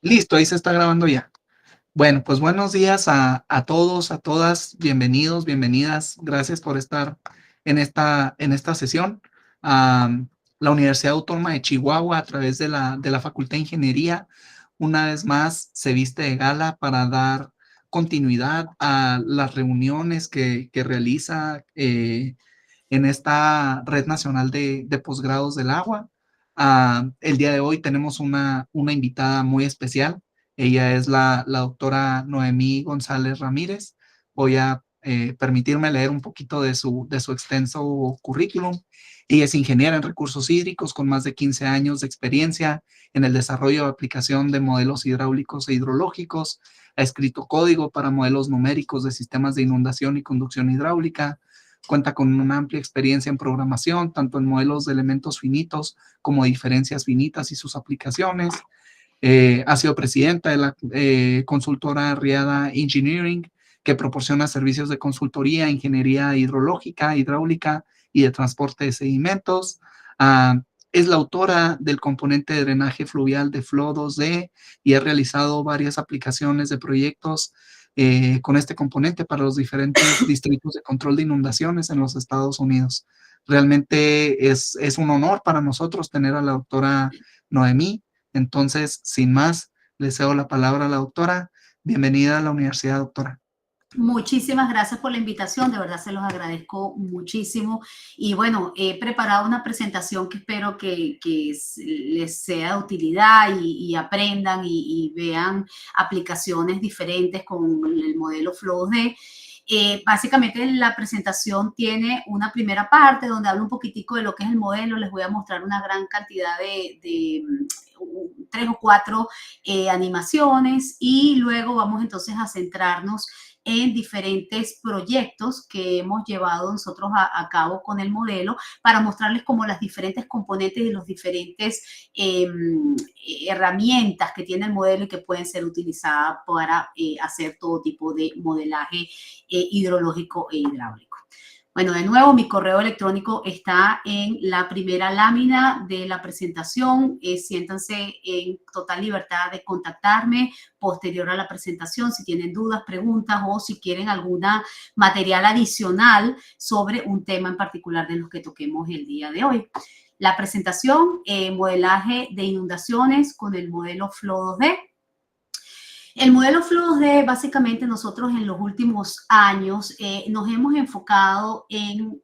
Listo, ahí se está grabando ya. Bueno, pues buenos días a todos, a todas, bienvenidos, bienvenidas. Gracias por estar en esta sesión. La Universidad Autónoma de Chihuahua, a través de la Facultad de Ingeniería, una vez más se viste de gala para dar continuidad a las reuniones que realiza en esta Red Nacional de Posgrados del Agua. El día de hoy tenemos una invitada muy especial. Ella es la doctora Noemí González Ramírez. Voy a permitirme leer un poquito de su extenso currículum. Ella es ingeniera en recursos hídricos con más de 15 años de experiencia en el desarrollo de aplicación de modelos hidráulicos e hidrológicos. Ha escrito código para modelos numéricos de sistemas de inundación y conducción hidráulica. Cuenta con una amplia experiencia en programación, tanto en modelos de elementos finitos como diferencias finitas y sus aplicaciones. Ha sido presidenta de la consultora Riada Engineering, que proporciona servicios de consultoría, ingeniería hidrológica, hidráulica y de transporte de sedimentos. Uh, es la autora del componente de drenaje fluvial de Flow 2D y ha realizado varias aplicaciones de proyectos con este componente para los diferentes distritos de control de inundaciones en los Estados Unidos. Realmente es un honor para nosotros tener a la doctora Noemí. Entonces, sin más, le cedo la palabra a la doctora. Bienvenida a la universidad, doctora. Muchísimas gracias por la invitación, de verdad se los agradezco muchísimo. Y bueno, he preparado una presentación que espero que les sea de utilidad y aprendan y vean aplicaciones diferentes con el modelo Flow 2D. Básicamente la presentación tiene una primera parte donde hablo un poquitico de lo que es el modelo. Les voy a mostrar una gran cantidad de 3 o 4 animaciones y luego vamos entonces a centrarnos en diferentes proyectos que hemos llevado nosotros a cabo con el modelo para mostrarles como las diferentes componentes y los diferentes herramientas que tiene el modelo y que pueden ser utilizadas para hacer todo tipo de modelaje hidrológico e hidráulico. Bueno, de nuevo, mi correo electrónico está en la primera lámina de la presentación. Siéntanse en total libertad de contactarme posterior a la presentación si tienen dudas, preguntas o si quieren alguna material adicional sobre un tema en particular de los que toquemos el día de hoy. La presentación, modelaje de inundaciones con el modelo Flow 2D. El modelo Flow 2D, básicamente nosotros en los últimos años nos hemos enfocado en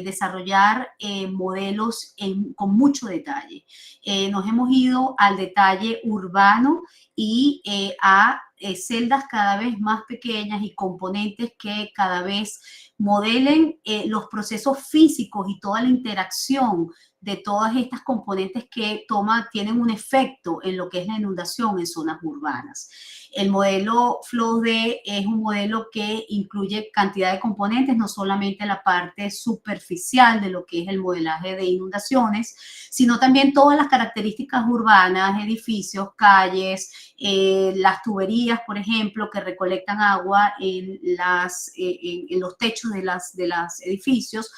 desarrollar modelos con mucho detalle. Nos hemos ido al detalle urbano y a celdas cada vez más pequeñas y componentes que cada vez modelen los procesos físicos y toda la interacción de todas estas componentes que tienen un efecto en lo que es la inundación en zonas urbanas. El modelo Flow 2D es un modelo que incluye cantidad de componentes, no solamente la parte superficial de lo que es el modelaje de inundaciones, sino también todas las características urbanas, edificios, calles, las tuberías, por ejemplo, que recolectan agua en los techos de los edificios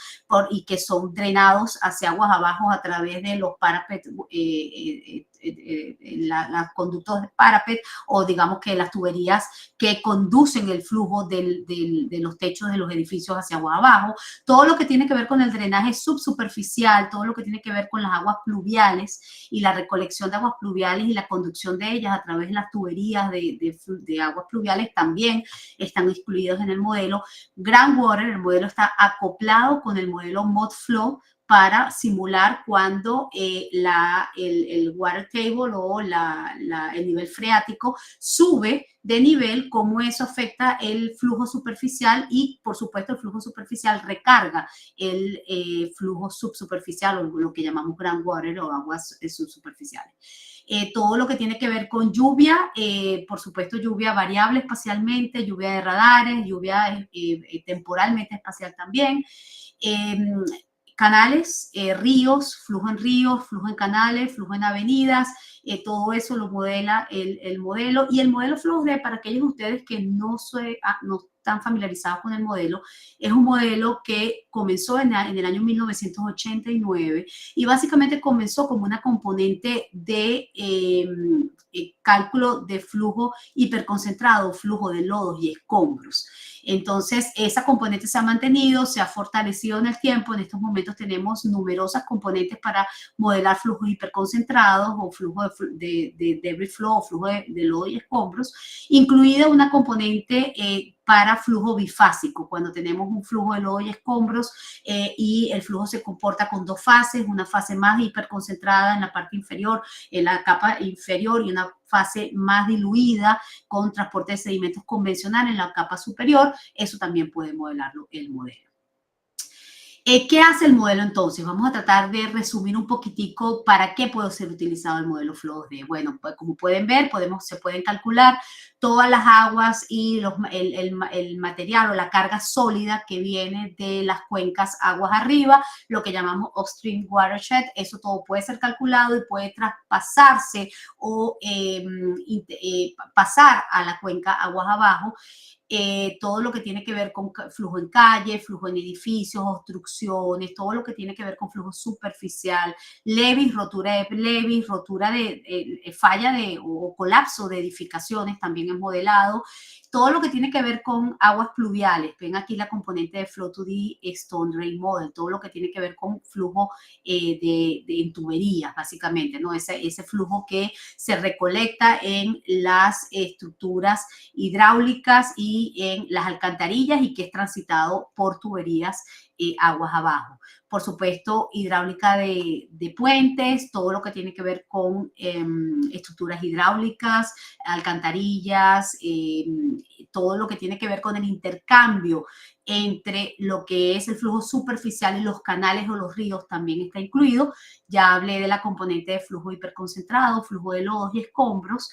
y que son drenados hacia aguas abajo a través de los parapet, las conductos de parapet o digamos que las tuberías que conducen el flujo de los techos de los edificios hacia agua abajo, todo lo que tiene que ver con el drenaje subsuperficial, todo lo que tiene que ver con las aguas pluviales y la recolección de aguas pluviales y la conducción de ellas a través de las tuberías de aguas pluviales también están excluidos en el modelo. Groundwater, el modelo está acoplado con el modelo ModFlow para simular cuando el water table o el nivel freático sube de nivel, cómo eso afecta el flujo superficial y, por supuesto, el flujo superficial recarga el flujo subsuperficial o lo que llamamos groundwater o aguas subsuperficiales. Todo lo que tiene que ver con lluvia, por supuesto lluvia variable espacialmente, lluvia de radares, lluvia temporalmente espacial también. Canales, ríos, flujo en canales, flujo en avenidas, todo eso lo modela el modelo. Y el modelo Flow 2D, para aquellos de ustedes que no están familiarizados con el modelo, es un modelo que comenzó en el año 1989 y básicamente comenzó como una componente de cálculo de flujo hiperconcentrado, flujo de lodos y escombros. Entonces, esa componente se ha mantenido, se ha fortalecido en el tiempo. En estos momentos tenemos numerosas componentes para modelar flujos hiperconcentrados o flujo de debris flow o flujo de lodo y escombros, incluida una componente para flujo bifásico, cuando tenemos un flujo de lodo y escombros y el flujo se comporta con dos fases, una fase más hiperconcentrada en la parte inferior, en la capa inferior, y una fase más diluida con transporte de sedimentos convencional en la capa superior. Eso también puede modelarlo el modelo. ¿Qué hace el modelo entonces? Vamos a tratar de resumir un poquitico para qué puede ser utilizado el modelo FLOS-D. Bueno, pues como pueden ver, se pueden calcular todas las aguas y el material o la carga sólida que viene de las cuencas aguas arriba, lo que llamamos upstream watershed. Eso todo puede ser calculado y puede traspasarse o pasar a la cuenca aguas abajo. Todo lo que tiene que ver con flujo en calle, flujo en edificios, obstrucciones, todo lo que tiene que ver con flujo superficial, rotura de falla o colapso de edificaciones también es modelado. Todo lo que tiene que ver con aguas pluviales, ven aquí la componente de Flow2D Stone Drain Model, todo lo que tiene que ver con flujo en tuberías, básicamente, ¿no? Ese flujo que se recolecta en las estructuras hidráulicas y en las alcantarillas y que es transitado por tuberías aguas abajo. Por supuesto, hidráulica de puentes, todo lo que tiene que ver con estructuras hidráulicas, alcantarillas, todo lo que tiene que ver con el intercambio entre lo que es el flujo superficial y los canales o los ríos también está incluido. Ya hablé de la componente de flujo hiperconcentrado, flujo de lodos y escombros.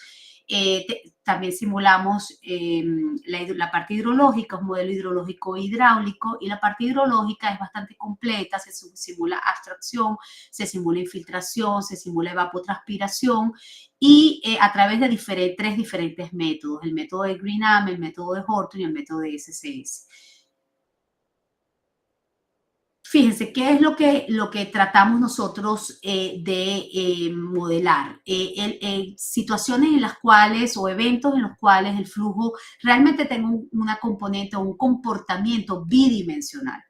También simulamos la parte hidrológica, un modelo hidrológico hidráulico, y la parte hidrológica es bastante completa. Se simula abstracción, se simula infiltración, se simula evapotranspiración, y a través de tres diferentes métodos: el método de Green-Am, el método de Horton y el método de SCS. Fíjense, ¿qué es lo que tratamos nosotros de modelar? Situaciones en las cuales, o eventos en los cuales el flujo realmente tenga una componente o un comportamiento bidimensional.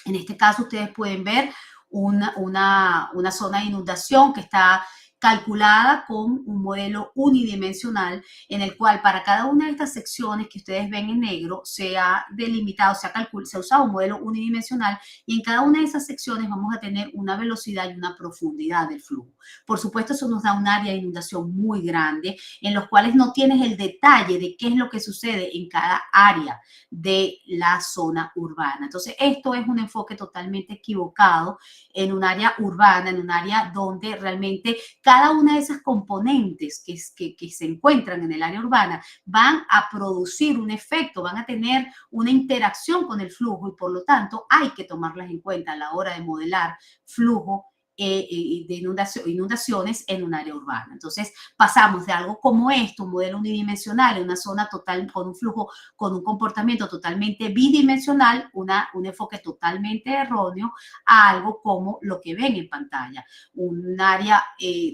En este caso, ustedes pueden ver una zona de inundación que está calculada con un modelo unidimensional, en el cual para cada una de estas secciones que ustedes ven en negro se ha delimitado, se ha usado un modelo unidimensional, y en cada una de esas secciones vamos a tener una velocidad y una profundidad del flujo. Por supuesto, eso nos da un área de inundación muy grande, en los cuales no tienes el detalle de qué es lo que sucede en cada área de la zona urbana. Entonces, esto es un enfoque totalmente equivocado en un área urbana, en un área donde realmente cada una de esas componentes que se encuentran en el área urbana van a producir un efecto, van a tener una interacción con el flujo, y por lo tanto hay que tomarlas en cuenta a la hora de modelar flujo de inundaciones en un área urbana. Entonces, pasamos de algo como esto, un modelo unidimensional en una zona total con un flujo, con un comportamiento totalmente bidimensional, un enfoque totalmente erróneo, a algo como lo que ven en pantalla, un área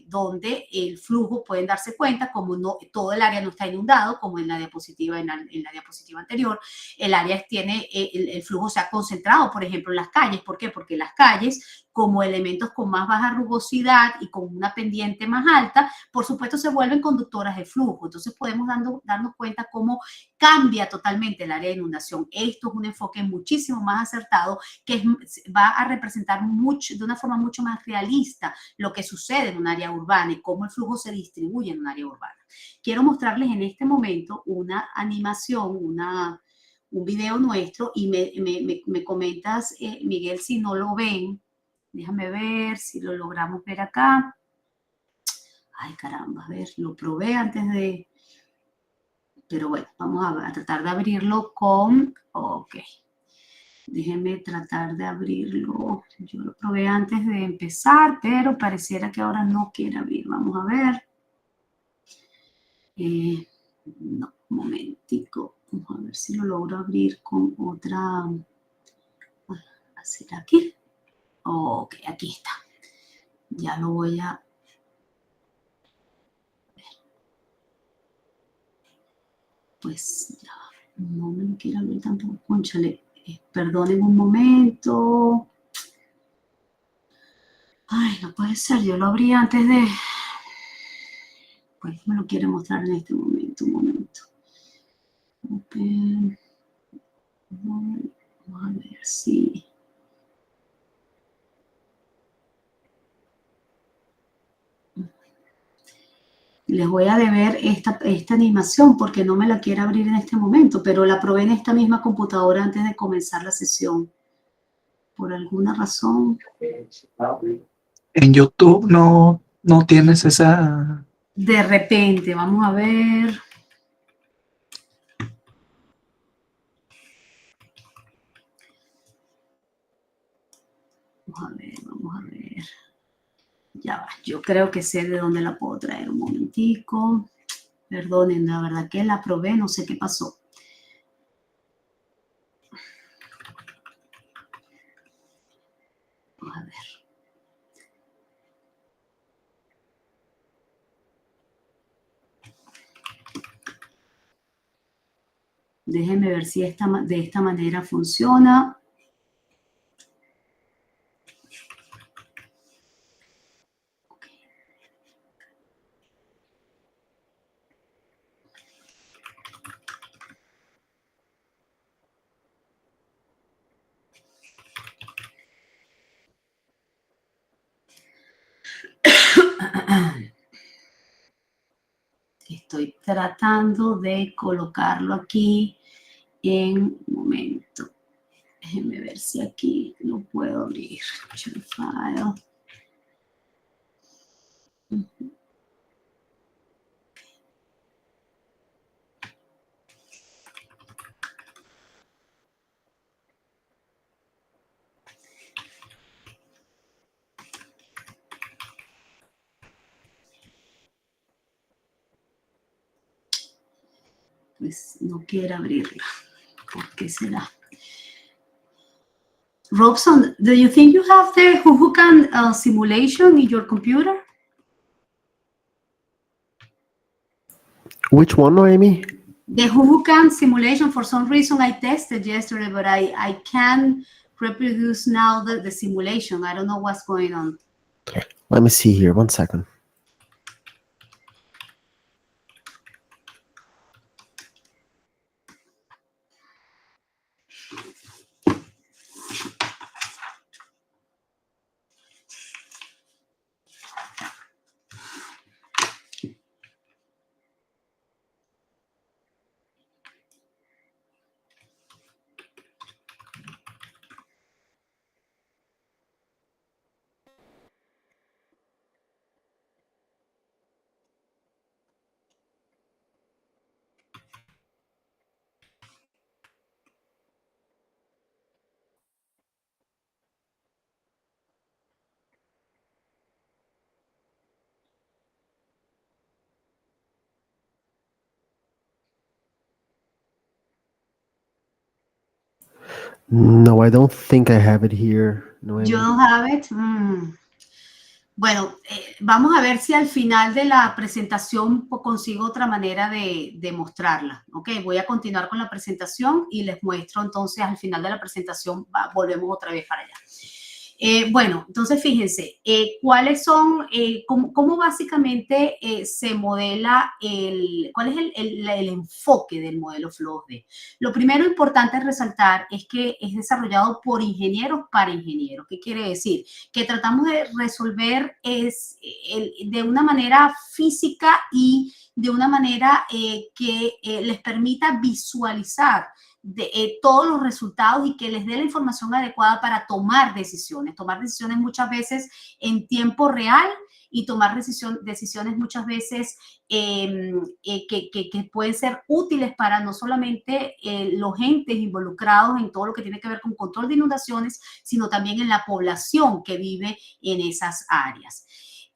donde el flujo, pueden darse cuenta, como no todo el área no está inundado, como en la diapositiva, en la diapositiva anterior. El área tiene, el flujo se ha concentrado, por ejemplo, en las calles. ¿Por qué? Porque las calles, como elementos con más baja rugosidad y con una pendiente más alta, por supuesto se vuelven conductoras de flujo. Entonces podemos darnos cuenta cómo cambia totalmente el área de inundación. Esto es un enfoque muchísimo más acertado, que va a representar de una forma mucho más realista lo que sucede en un área urbana y cómo el flujo se distribuye en un área urbana. Quiero mostrarles en este momento una animación, un video nuestro, y me comentas, Miguel, si no lo ven. Déjame ver si lo logramos ver acá. Ay, caramba, a ver, lo probé antes de... Pero bueno, vamos a tratar de abrirlo con... Ok. Déjenme tratar de abrirlo. Yo lo probé antes de empezar, pero pareciera que ahora no quiere abrir. Vamos a ver. No, un momentico. Vamos a ver si lo logro abrir con otra... ¿Será aquí? Ok, aquí está. Ya lo voy a... pues ya, no me lo quiero abrir tampoco, cónchale, perdonen un momento. Ay, no puede ser, yo lo abrí antes de, pues me lo quiere mostrar en este momento, un momento. Open. Vamos a ver si... Les voy a deber esta animación porque no me la quiere abrir en este momento, pero la probé en esta misma computadora antes de comenzar la sesión. Por alguna razón. En YouTube no tienes esa... De repente, vamos a ver. Vamos a ver. Ya va, yo creo que sé de dónde la puedo traer. Un momentico. Perdonen, la verdad que la probé, no sé qué pasó. Vamos a ver. Déjenme ver si de esta manera funciona. Estoy tratando de colocarlo aquí en un momento. Déjenme ver si aquí lo puedo abrir. File. Pues no quiere abrirla. ¿Por qué será? Robson, do you think you have the Huhucan simulation in your computer? Which one, Noemi? The Huhucan simulation, for some reason, I tested yesterday, but I can reproduce now the simulation. I don't know what's going on. Let me see here. 1 second. No, I don't think I have it here, Noemi. You don't have it? Bueno, vamos a ver si al final de la presentación consigo otra manera de mostrarla. Ok, voy a continuar con la presentación y les muestro entonces al final de la presentación, volvemos otra vez para allá. Bueno, entonces fíjense, ¿cuáles son, cómo básicamente se modela cuál es el enfoque del modelo FLOSD? Lo primero importante resaltar es que es desarrollado por ingenieros para ingenieros. ¿Qué quiere decir? Que tratamos de resolver de una manera física y de una manera que les permita visualizar todos los resultados y que les dé la información adecuada para tomar decisiones muchas veces en tiempo real y tomar decisiones muchas veces que pueden ser útiles para no solamente los entes involucrados en todo lo que tiene que ver con control de inundaciones, sino también en la población que vive en esas áreas.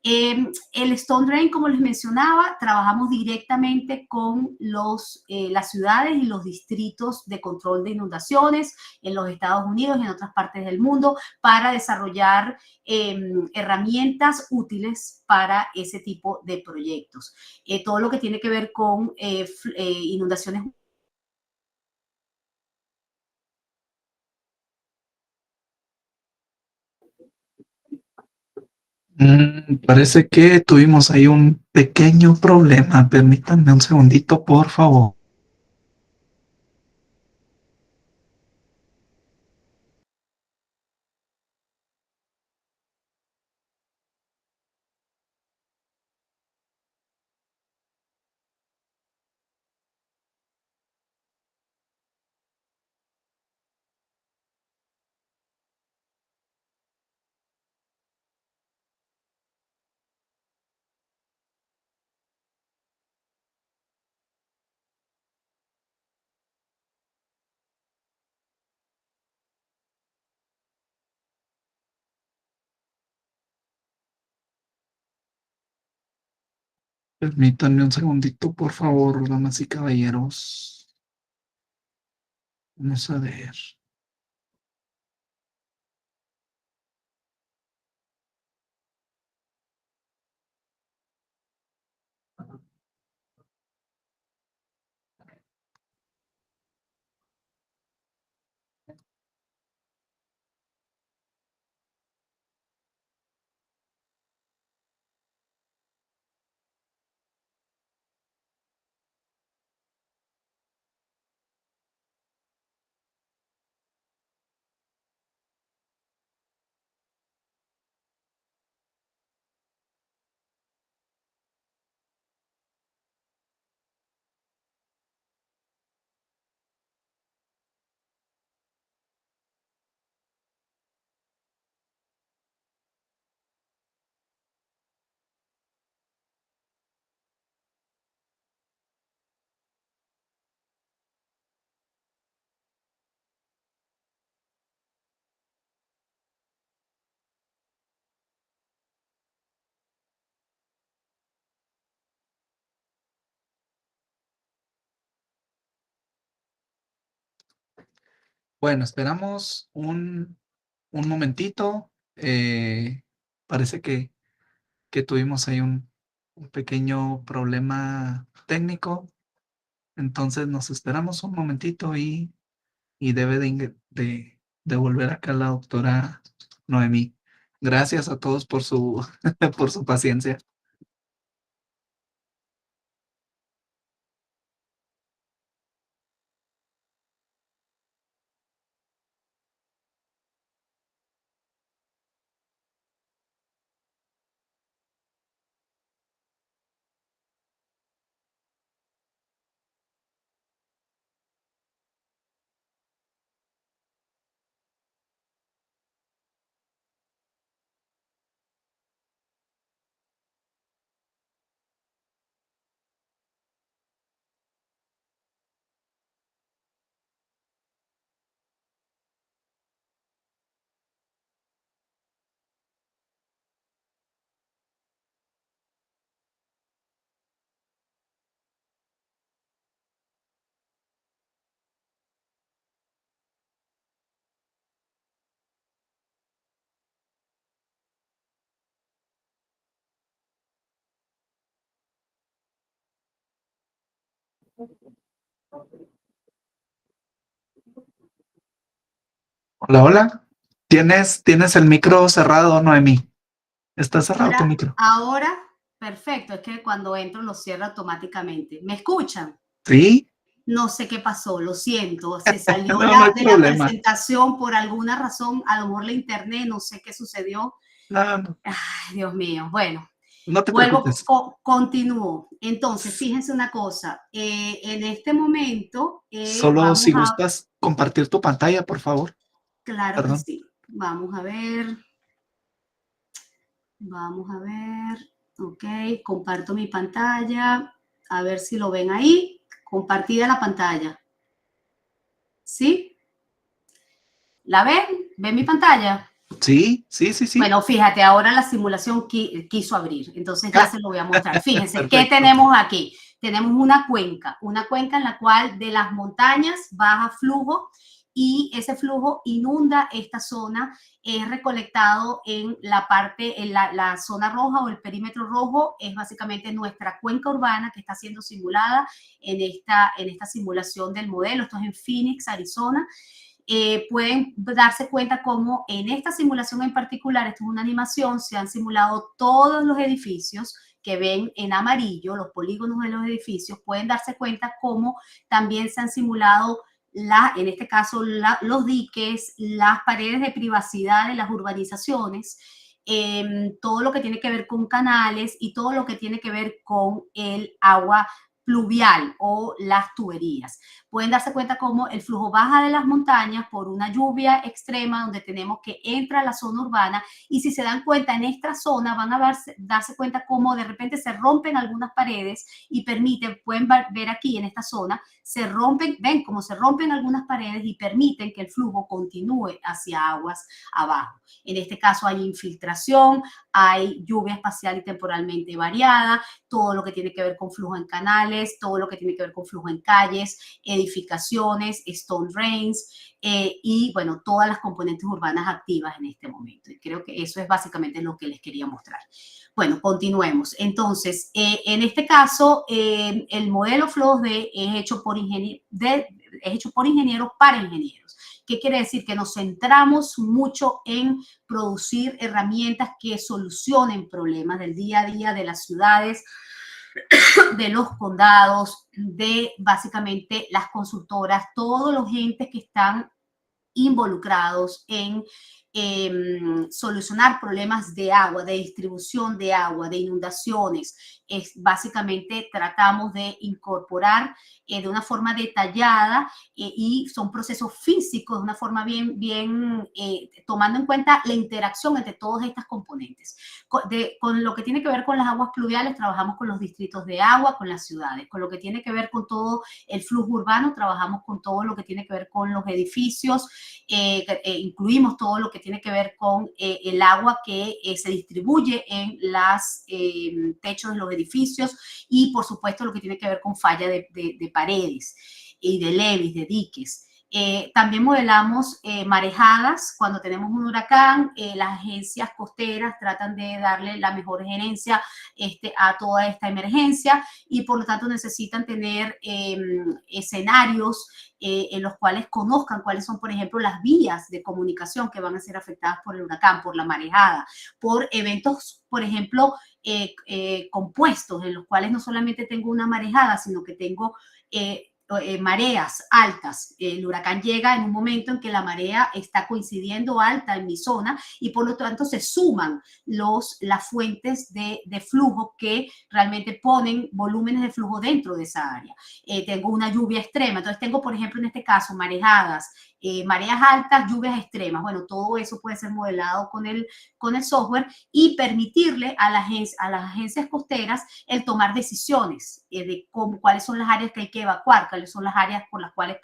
El Storm Drain, como les mencionaba, trabajamos directamente con las ciudades y los distritos de control de inundaciones en los Estados Unidos y en otras partes del mundo para desarrollar herramientas útiles para ese tipo de proyectos. Todo lo que tiene que ver con inundaciones Parece que tuvimos ahí un pequeño problema. Permítanme un segundito, por favor. Permítanme un segundito, por favor, damas y caballeros. Vamos a ver. Bueno, esperamos un momentito. Parece que tuvimos ahí un pequeño problema técnico. Entonces nos esperamos un momentito y debe de volver acá la doctora Noemí. Gracias a todos por su, por su paciencia. Hola, hola. ¿Tienes el micro cerrado, Noemí? Está cerrado tu micro. Ahora, perfecto, es que cuando entro lo cierra automáticamente. ¿Me escuchan? ¿Sí? No sé qué pasó, lo siento, se salió No, no hay de la problema. presentación por alguna razón, a lo mejor la internet, no sé qué sucedió. No, no, Ay, Dios mío, bueno, no te vuelvo, preocupes. continúo. Entonces, fíjense una cosa, en este momento Solo vamos si a, gustas compartir tu pantalla, por favor. claro que Perdón. sí, vamos a ver, ok, comparto mi pantalla, a ver si lo ven ahí, compartida la pantalla, ¿sí? ¿La ven? ¿Ven mi pantalla? Sí, sí, sí, sí. Bueno, fíjate, ahora la simulación quiso abrir, entonces ya Ah, se lo voy a mostrar. Fíjense, ¿qué perfecto. tenemos aquí? Tenemos una cuenca en la cual de las montañas baja flujo y ese flujo inunda esta zona, es recolectado en la parte, en la zona roja o el perímetro rojo, es básicamente nuestra cuenca urbana que está siendo simulada en esta simulación del modelo. Esto es en Phoenix, Arizona. pueden darse cuenta cómo en esta simulación en particular, esto es una animación, se han simulado todos los edificios que ven en amarillo, los polígonos de los edificios. Pueden darse cuenta cómo también se han simulado en este caso, los diques, las paredes de privacidad de las urbanizaciones, todo lo que tiene que ver con canales y todo lo que tiene que ver con el agua pluvial o las tuberías. Pueden darse cuenta cómo el flujo baja de las montañas por una lluvia extrema donde tenemos que entra a la zona urbana, y si se dan cuenta en esta zona van a darse cuenta cómo de repente se rompen algunas paredes y pueden ver aquí en esta zona, se rompen, ven cómo se rompen algunas paredes y permiten que el flujo continúe hacia aguas abajo. En este caso hay infiltración, hay lluvia espacial y temporalmente variada, todo lo que tiene que ver con flujo en canales, todo lo que tiene que ver con flujo en calles, edificaciones, stone drains, y bueno, todas las componentes urbanas activas en este momento. Y creo que eso es básicamente lo que les quería mostrar. Bueno, continuemos. Entonces, en este caso, el modelo FLOSD es hecho por ingenieros para ingenieros. ¿Qué quiere decir? Que nos centramos mucho en producir herramientas que solucionen problemas del día a día de las ciudades, de los condados, de básicamente las consultoras, todos los entes que están involucrados en solucionar problemas de agua, de distribución de agua, de inundaciones. Básicamente tratamos de incorporar de una forma detallada y son procesos físicos de una forma bien tomando en cuenta la interacción entre todas estas componentes. Con lo que tiene que ver con las aguas pluviales, trabajamos con los distritos de agua, con las ciudades. Con lo que tiene que ver con todo el flujo urbano, trabajamos con todo lo que tiene que ver con los edificios, incluimos todo lo que tiene que ver con el agua que se distribuye en los techos de los edificios, y por supuesto lo que tiene que ver con falla de paredes y de levees, de diques. También modelamos marejadas. Cuando tenemos un huracán, las agencias costeras tratan de darle la mejor gerencia a toda esta emergencia, y por lo tanto necesitan tener escenarios en los cuales conozcan cuáles son, por ejemplo, las vías de comunicación que van a ser afectadas por el huracán, por la marejada, por eventos, por ejemplo, compuestos, en los cuales no solamente tengo una marejada, sino que tengo mareas altas. El huracán llega en un momento en que la marea está coincidiendo alta en mi zona, y por lo tanto se suman las fuentes de flujo que realmente ponen volúmenes de flujo dentro de esa área. Tengo una lluvia extrema, entonces tengo, por ejemplo, en este caso, marejadas, mareas altas, lluvias extremas. Bueno, todo eso puede ser modelado con el software y permitirle a las agencias costeras el tomar decisiones de cuáles son las áreas que hay que evacuar, cuáles son las áreas por las cuales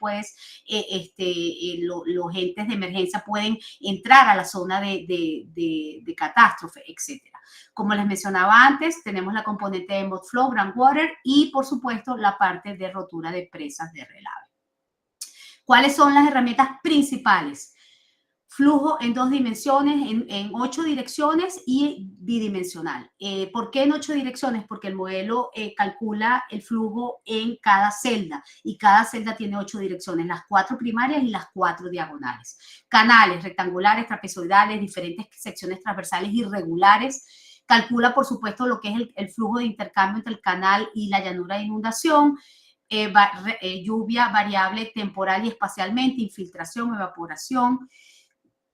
los entes de emergencia pueden entrar a la zona de catástrofe, etcétera. Como les mencionaba antes, tenemos la componente de mudflow, groundwater, y por supuesto la parte de rotura de presas de relave. ¿Cuáles son las herramientas principales? Flujo en 2 dimensiones, en 8 direcciones y bidimensional. ¿Por qué en 8 direcciones? Porque el modelo calcula el flujo en cada celda, y cada celda tiene 8 direcciones, las 4 primarias y las 4 diagonales. Canales rectangulares, trapezoidales, diferentes secciones transversales irregulares. Calcula, por supuesto, lo que es el flujo de intercambio entre el canal y la llanura de inundación. Lluvia variable temporal y espacialmente, infiltración, evaporación.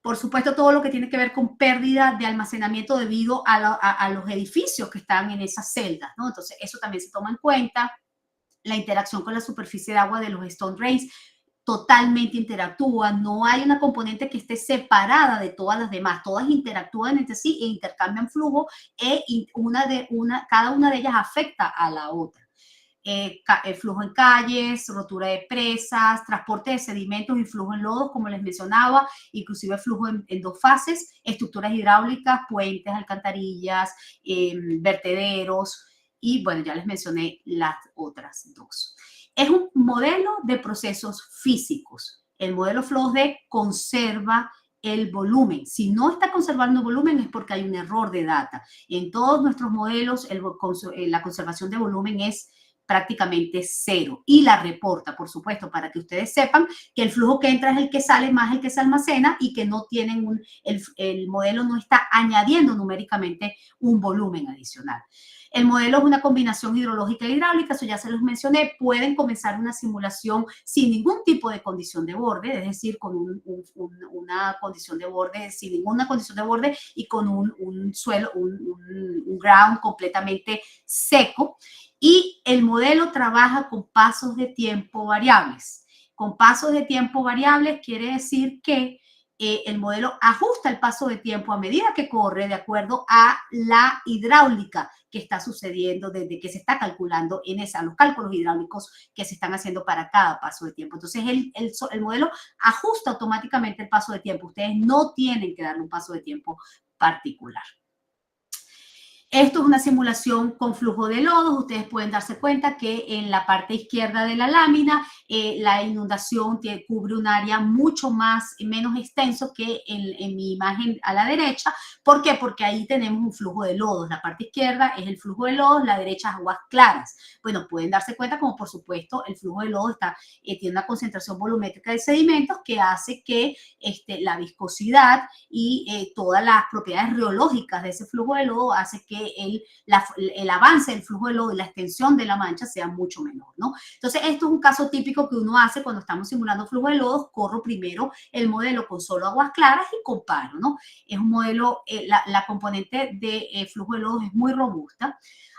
Por supuesto, todo lo que tiene que ver con pérdida de almacenamiento debido a los edificios que están en esas celdas, ¿no? Entonces, eso también se toma en cuenta. La interacción con la superficie de agua de los stone drains totalmente interactúan. No hay una componente que esté separada de todas las demás. Todas interactúan entre sí e intercambian flujo, cada una de ellas afecta a la otra. Flujo en calles, rotura de presas, transporte de sedimentos y flujo en lodos, como les mencionaba, inclusive flujo en 2 fases, estructuras hidráulicas, puentes, alcantarillas, vertederos, y bueno, ya les mencioné las otras 2. Es un modelo de procesos físicos. El modelo FLOSD conserva el volumen. Si no está conservando el volumen es porque hay un error de data. En todos nuestros modelos, la conservación de volumen es prácticamente cero y la reporta, por supuesto, para que ustedes sepan que el flujo que entra es el que sale más el que se almacena y que no tienen el modelo no está añadiendo numéricamente un volumen adicional. El modelo es una combinación hidrológica e hidráulica, eso ya se los mencioné. Pueden comenzar una simulación sin ningún tipo de condición de borde, es decir, con una condición de borde, sin ninguna condición de borde y con un suelo, un ground completamente seco. Y el modelo trabaja con pasos de tiempo variables. Con pasos de tiempo variables quiere decir que el modelo ajusta el paso de tiempo a medida que corre de acuerdo a la hidráulica que está sucediendo desde que se está calculando los cálculos hidráulicos que se están haciendo para cada paso de tiempo. Entonces, el modelo ajusta automáticamente el paso de tiempo. Ustedes no tienen que darle un paso de tiempo particular. Esto es una simulación con flujo de lodos. Ustedes pueden darse cuenta que en la parte izquierda de la lámina la inundación cubre un área mucho menos extenso que en mi imagen a la derecha. ¿Por qué? Porque ahí tenemos un flujo de lodos. La parte izquierda es el flujo de lodos, la derecha es aguas claras. Bueno, pueden darse cuenta como por supuesto el flujo de lodos tiene una concentración volumétrica de sedimentos que hace que la viscosidad y todas las propiedades reológicas de ese flujo de lodo hace que el avance del flujo de lodo y la extensión de la mancha sea mucho menor, ¿no? Entonces, esto es un caso típico que uno hace cuando estamos simulando flujo de lodos. Corro primero el modelo con solo aguas claras y comparo, ¿no? Es un modelo, la componente de flujo de lodos es muy robusta.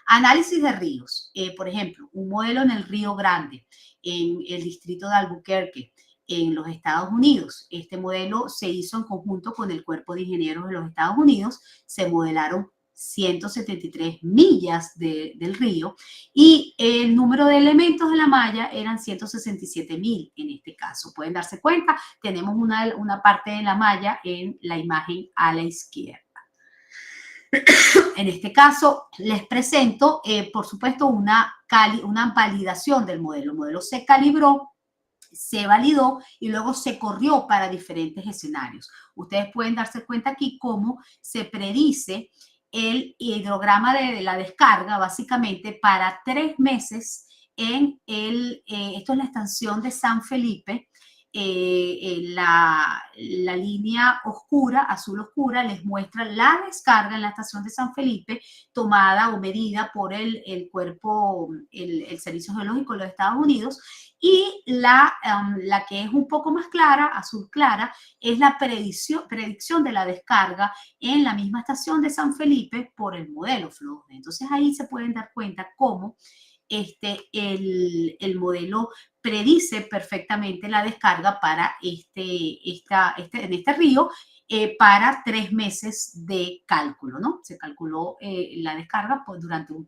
Análisis de ríos. Por ejemplo, un modelo en el Río Grande, en el distrito de Albuquerque, en los Estados Unidos. Este modelo se hizo en conjunto con el Cuerpo de Ingenieros de los Estados Unidos. Se modelaron 173 millas del río y el número de elementos de la malla eran 167,000 en este caso. Pueden darse cuenta, tenemos una parte de la malla en la imagen a la izquierda. En este caso, les presento, por supuesto, una validación del modelo. El modelo se calibró, se validó y luego se corrió para diferentes escenarios. Ustedes pueden darse cuenta aquí cómo se predice el hidrograma de la descarga, básicamente, para 3 meses en esto es la estación de San Felipe. La línea oscura, azul oscura, les muestra la descarga en la estación de San Felipe tomada o medida por el cuerpo, el Servicio Geológico de los Estados Unidos. Y la que es un poco más clara, azul clara, es la predicción de la descarga en la misma estación de San Felipe por el modelo FLOSD. Entonces ahí se pueden dar cuenta cómo el modelo predice perfectamente la descarga para en este río para 3 meses de cálculo, ¿no? Se calculó la descarga pues, durante un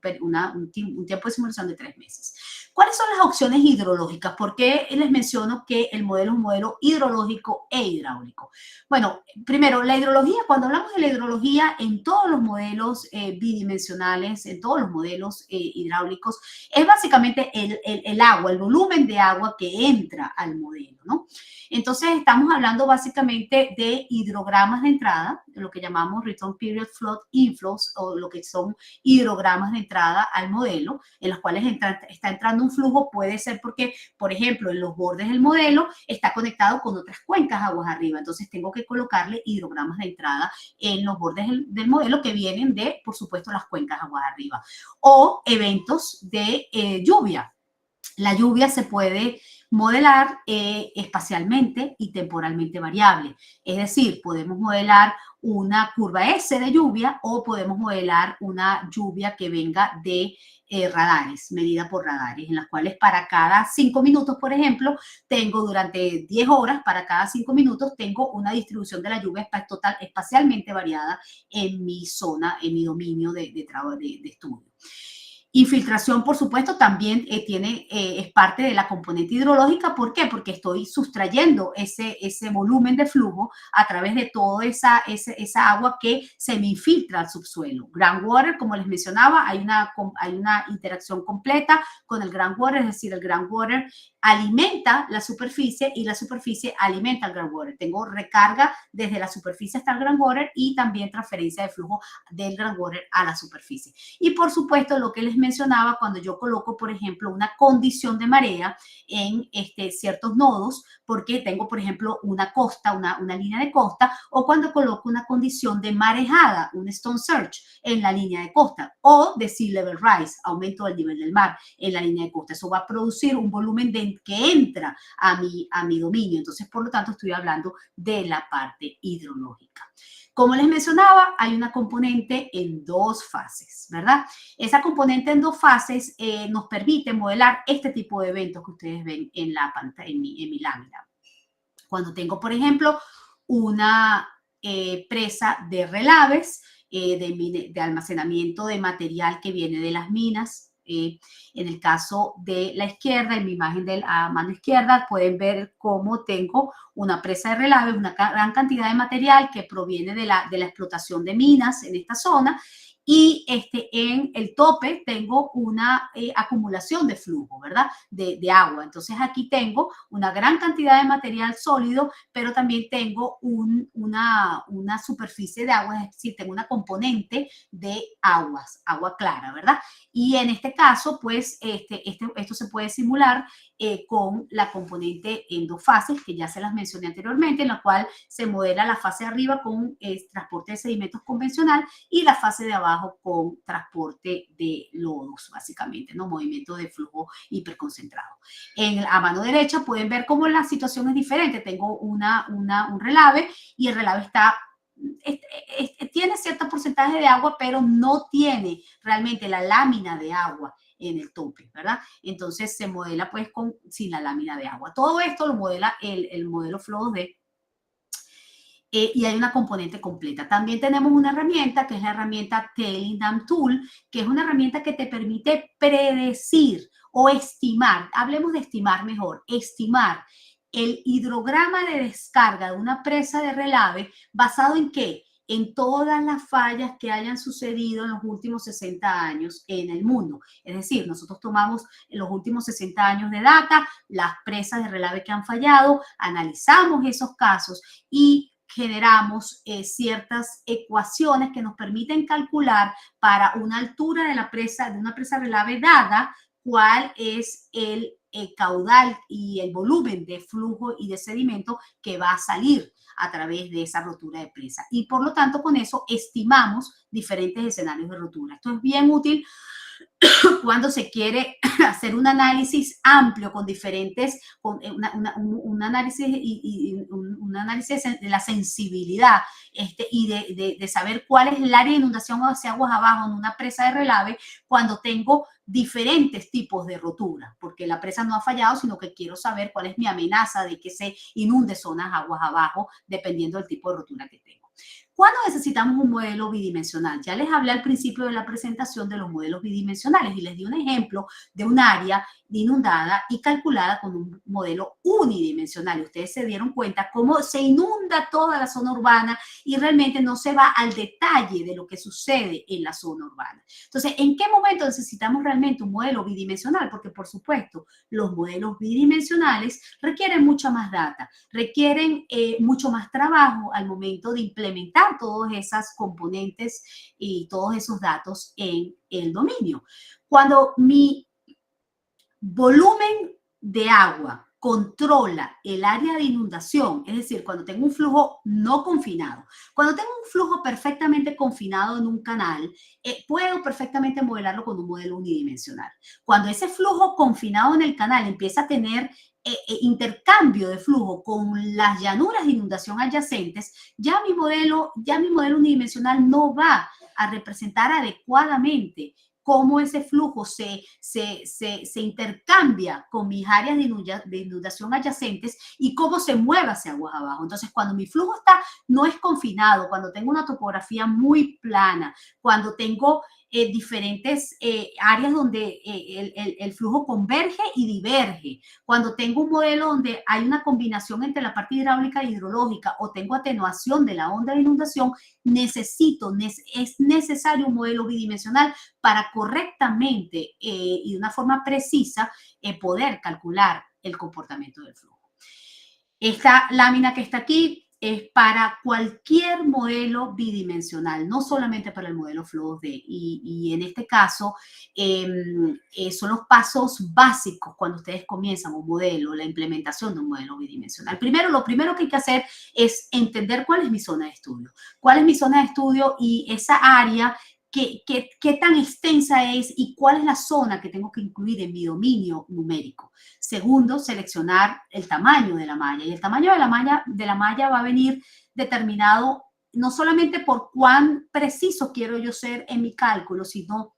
tiempo de simulación de 3 meses. ¿Cuáles son las opciones hidrológicas? ¿Por qué les menciono que el modelo es un modelo hidrológico e hidráulico? Bueno, primero, la hidrología, cuando hablamos de la hidrología en todos los modelos bidimensionales, en todos los modelos hidráulicos, es básicamente el agua, el volumen de agua que entra al modelo, ¿no? Entonces, estamos hablando básicamente de hidrogramas de entrada, lo que llamamos Return Period Flood Inflows, o lo que son hidrogramas de entrada al modelo, en los cuales está entrando un flujo. Puede ser porque, por ejemplo, en los bordes del modelo está conectado con otras cuencas aguas arriba. Entonces, tengo que colocarle hidrogramas de entrada en los bordes del modelo que vienen de, por supuesto, las cuencas aguas arriba. O eventos de lluvia. La lluvia se puede modelar espacialmente y temporalmente variable. Es decir, podemos modelar una curva S de lluvia o podemos modelar una lluvia que venga de radares, medida por radares, en las cuales para cada 5 minutos, por ejemplo, tengo durante 10 horas, para cada 5 minutos tengo una distribución de la lluvia total espacialmente variada en mi zona, en mi dominio de estudio. Infiltración, por supuesto, también es parte de la componente hidrológica. ¿Por qué? Porque estoy sustrayendo ese volumen de flujo a través de toda esa agua que se me infiltra al subsuelo. Groundwater, como les mencionaba, hay una interacción completa con el groundwater, es decir, el groundwater alimenta la superficie y la superficie alimenta el groundwater. Tengo recarga desde la superficie hasta el groundwater y también transferencia de flujo del groundwater a la superficie. Y por supuesto, lo que les mencionaba, cuando yo coloco, por ejemplo, una condición de marea en ciertos nodos, porque tengo, por ejemplo, una costa, una línea de costa, o cuando coloco una condición de marejada, un stone surge en la línea de costa, o de sea level rise, aumento del nivel del mar en la línea de costa. Eso va a producir un volumen que entra a mi dominio. Entonces, por lo tanto, estoy hablando de la parte hidrológica. Como les mencionaba, hay una componente en 2 fases, ¿verdad? Esa componente en 2 fases nos permite modelar este tipo de eventos que ustedes ven en la pantalla, en mi lámina. Cuando tengo, por ejemplo, una presa de relaves, de almacenamiento de material que viene de las minas. En el caso de la izquierda, en mi imagen de la mano izquierda, pueden ver cómo tengo una presa de relaves, una gran cantidad de material que proviene de la explotación de minas en esta zona. Y en el tope tengo una acumulación de flujo, ¿verdad? De agua. Entonces aquí tengo una gran cantidad de material sólido, pero también tengo una superficie de agua, es decir, tengo una componente de agua clara, ¿verdad? Y en este caso, pues, esto se puede simular con la componente en 2 fases, que ya se las mencioné anteriormente, en la cual se modela la fase de arriba con transporte de sedimentos convencional y la fase de abajo con transporte de lodos, básicamente, ¿no? Movimiento de flujo hiperconcentrado. A mano derecha pueden ver cómo la situación es diferente. Tengo un relave y el relave tiene cierto porcentaje de agua, pero no tiene realmente la lámina de agua en el tope, ¿verdad? Entonces se modela pues sin la lámina de agua. Todo esto lo modela el modelo Flow 2D. Y hay una componente completa. También tenemos una herramienta que es la herramienta Tailing Dam Tool, que es una herramienta que te permite predecir o estimar, hablemos de estimar mejor, estimar el hidrograma de descarga de una presa de relave basado en ¿qué? En todas las fallas que hayan sucedido en los últimos 60 años en el mundo. Es decir, nosotros tomamos en los últimos 60 años de data, las presas de relave que han fallado, analizamos esos casos y generamos ciertas ecuaciones que nos permiten calcular para una altura de una presa relave dada cuál es el caudal y el volumen de flujo y de sedimento que va a salir a través de esa rotura de presa. Y por lo tanto, con eso estimamos diferentes escenarios de rotura. Esto es bien útil cuando se quiere hacer un análisis amplio con diferentes, un análisis de la sensibilidad y de saber cuál es el área de inundación hacia aguas abajo en una presa de relave cuando tengo diferentes tipos de rotura, porque la presa no ha fallado, sino que quiero saber cuál es mi amenaza de que se inunde zonas aguas abajo, dependiendo del tipo de rotura que tengo. ¿Cuándo necesitamos un modelo bidimensional? Ya les hablé al principio de la presentación de los modelos bidimensionales y les di un ejemplo de un área inundada y calculada con un modelo unidimensional. Y ustedes se dieron cuenta cómo se inunda toda la zona urbana y realmente no se va al detalle de lo que sucede en la zona urbana. Entonces, ¿en qué momento necesitamos realmente un modelo bidimensional? Porque, por supuesto, los modelos bidimensionales requieren mucha más data, requieren mucho más trabajo al momento de implementar todas esas componentes y todos esos datos en el dominio. Cuando mi volumen de agua controla el área de inundación, es decir, cuando tengo un flujo no confinado. Cuando tengo un flujo perfectamente confinado en un canal, puedo perfectamente modelarlo con un modelo unidimensional. Cuando ese flujo confinado en el canal empieza a tener intercambio de flujo con las llanuras de inundación adyacentes, ya mi modelo unidimensional no va a representar adecuadamente cómo ese flujo se intercambia con mis áreas de inundación adyacentes y cómo se mueve hacia aguas abajo. Entonces, cuando mi flujo no es confinado, cuando tengo una topografía muy plana, cuando tengo diferentes áreas donde el flujo converge y diverge, cuando tengo un modelo donde hay una combinación entre la parte hidráulica e hidrológica o tengo atenuación de la onda de inundación, es necesario un modelo bidimensional para correctamente y de una forma precisa poder calcular el comportamiento del flujo. Esta lámina que está aquí es para cualquier modelo bidimensional, no solamente para el modelo Flow 2D. Y en este caso, son los pasos básicos cuando ustedes comienzan un modelo, la implementación de un modelo bidimensional. Primero, lo primero que hay que hacer es entender cuál es mi zona de estudio. Cuál es mi zona de estudio y esa área, qué tan extensa es y cuál es la zona que tengo que incluir en mi dominio numérico. Segundo, seleccionar el tamaño de la malla. Y el tamaño de la malla va a venir determinado no solamente por cuán preciso quiero yo ser en mi cálculo, sino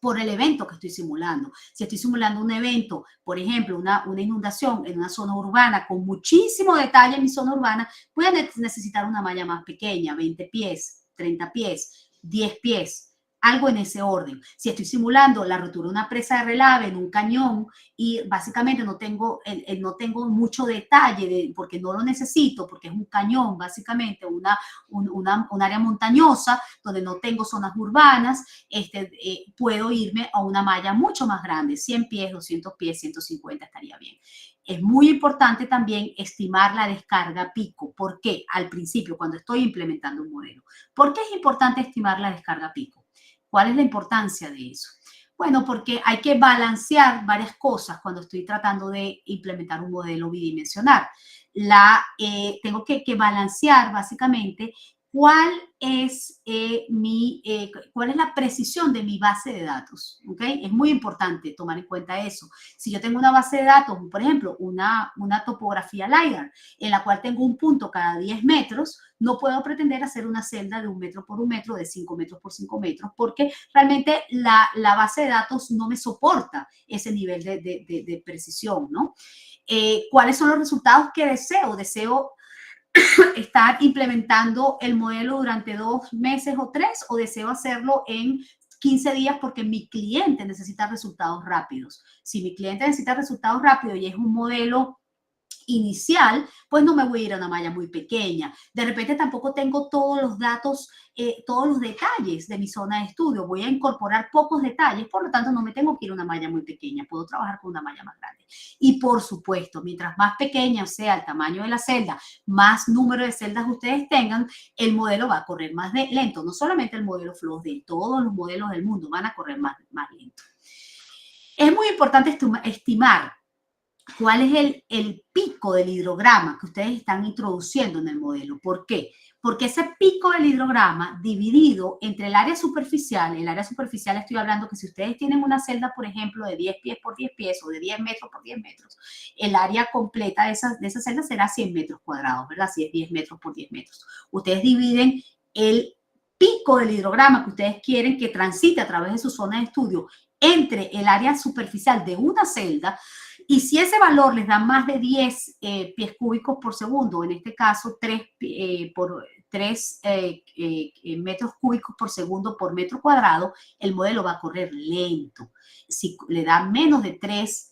por el evento que estoy simulando. Si estoy simulando un evento, por ejemplo, una inundación en una zona urbana con muchísimo detalle en mi zona urbana, voy a necesitar una malla más pequeña, 20 pies, 30 pies, 10 pies, algo en ese orden. Si estoy simulando la rotura de una presa de relave en un cañón y básicamente no tengo mucho detalle porque no lo necesito, porque es un cañón, básicamente un área montañosa donde no tengo zonas urbanas, puedo irme a una malla mucho más grande, 100 pies, 200 pies, 150 estaría bien. Es muy importante también estimar la descarga pico. ¿Por qué? Al principio, cuando estoy implementando un modelo. ¿Por qué es importante estimar la descarga pico? ¿Cuál es la importancia de eso? Bueno, porque hay que balancear varias cosas cuando estoy tratando de implementar un modelo bidimensional. Tengo que balancear básicamente cuál es la precisión de mi base de datos, ¿ok? Es muy importante tomar en cuenta eso. Si yo tengo una base de datos, por ejemplo, una topografía LiDAR, en la cual tengo un punto cada 10 metros, no puedo pretender hacer una celda de 1 metro por 1 metro, de 5 metros por 5 metros, porque realmente la base de datos no me soporta ese nivel de precisión, ¿no? ¿Cuáles son los resultados que deseo? Deseo estar implementando el modelo durante 2 meses o 3, o deseo hacerlo en 15 días porque mi cliente necesita resultados rápidos. Si mi cliente necesita resultados rápidos y es un modelo inicial, pues no me voy a ir a una malla muy pequeña. De repente tampoco tengo todos los datos, todos los detalles de mi zona de estudio. Voy a incorporar pocos detalles, por lo tanto no me tengo que ir a una malla muy pequeña. Puedo trabajar con una malla más grande. Y por supuesto, mientras más pequeña sea el tamaño de la celda, más número de celdas ustedes tengan, el modelo va a correr más lento. No solamente el modelo Flow 2D, todos los modelos del mundo van a correr más lento. Es muy importante estimar cuál es el pico del hidrograma que ustedes están introduciendo en el modelo. ¿Por qué? Porque ese pico del hidrograma dividido entre el área superficial estoy hablando que si ustedes tienen una celda, por ejemplo, de 10 pies por 10 pies o de 10 metros por 10 metros, el área completa de esa celda será 100 metros cuadrados, ¿verdad? Si es 10 metros por 10 metros. Ustedes dividen el pico del hidrograma que ustedes quieren que transite a través de su zona de estudio entre el área superficial de una celda, y si ese valor les da más de 10 pies cúbicos por segundo, en este caso 3 metros cúbicos por segundo por metro cuadrado, el modelo va a correr lento. Si le da menos de 3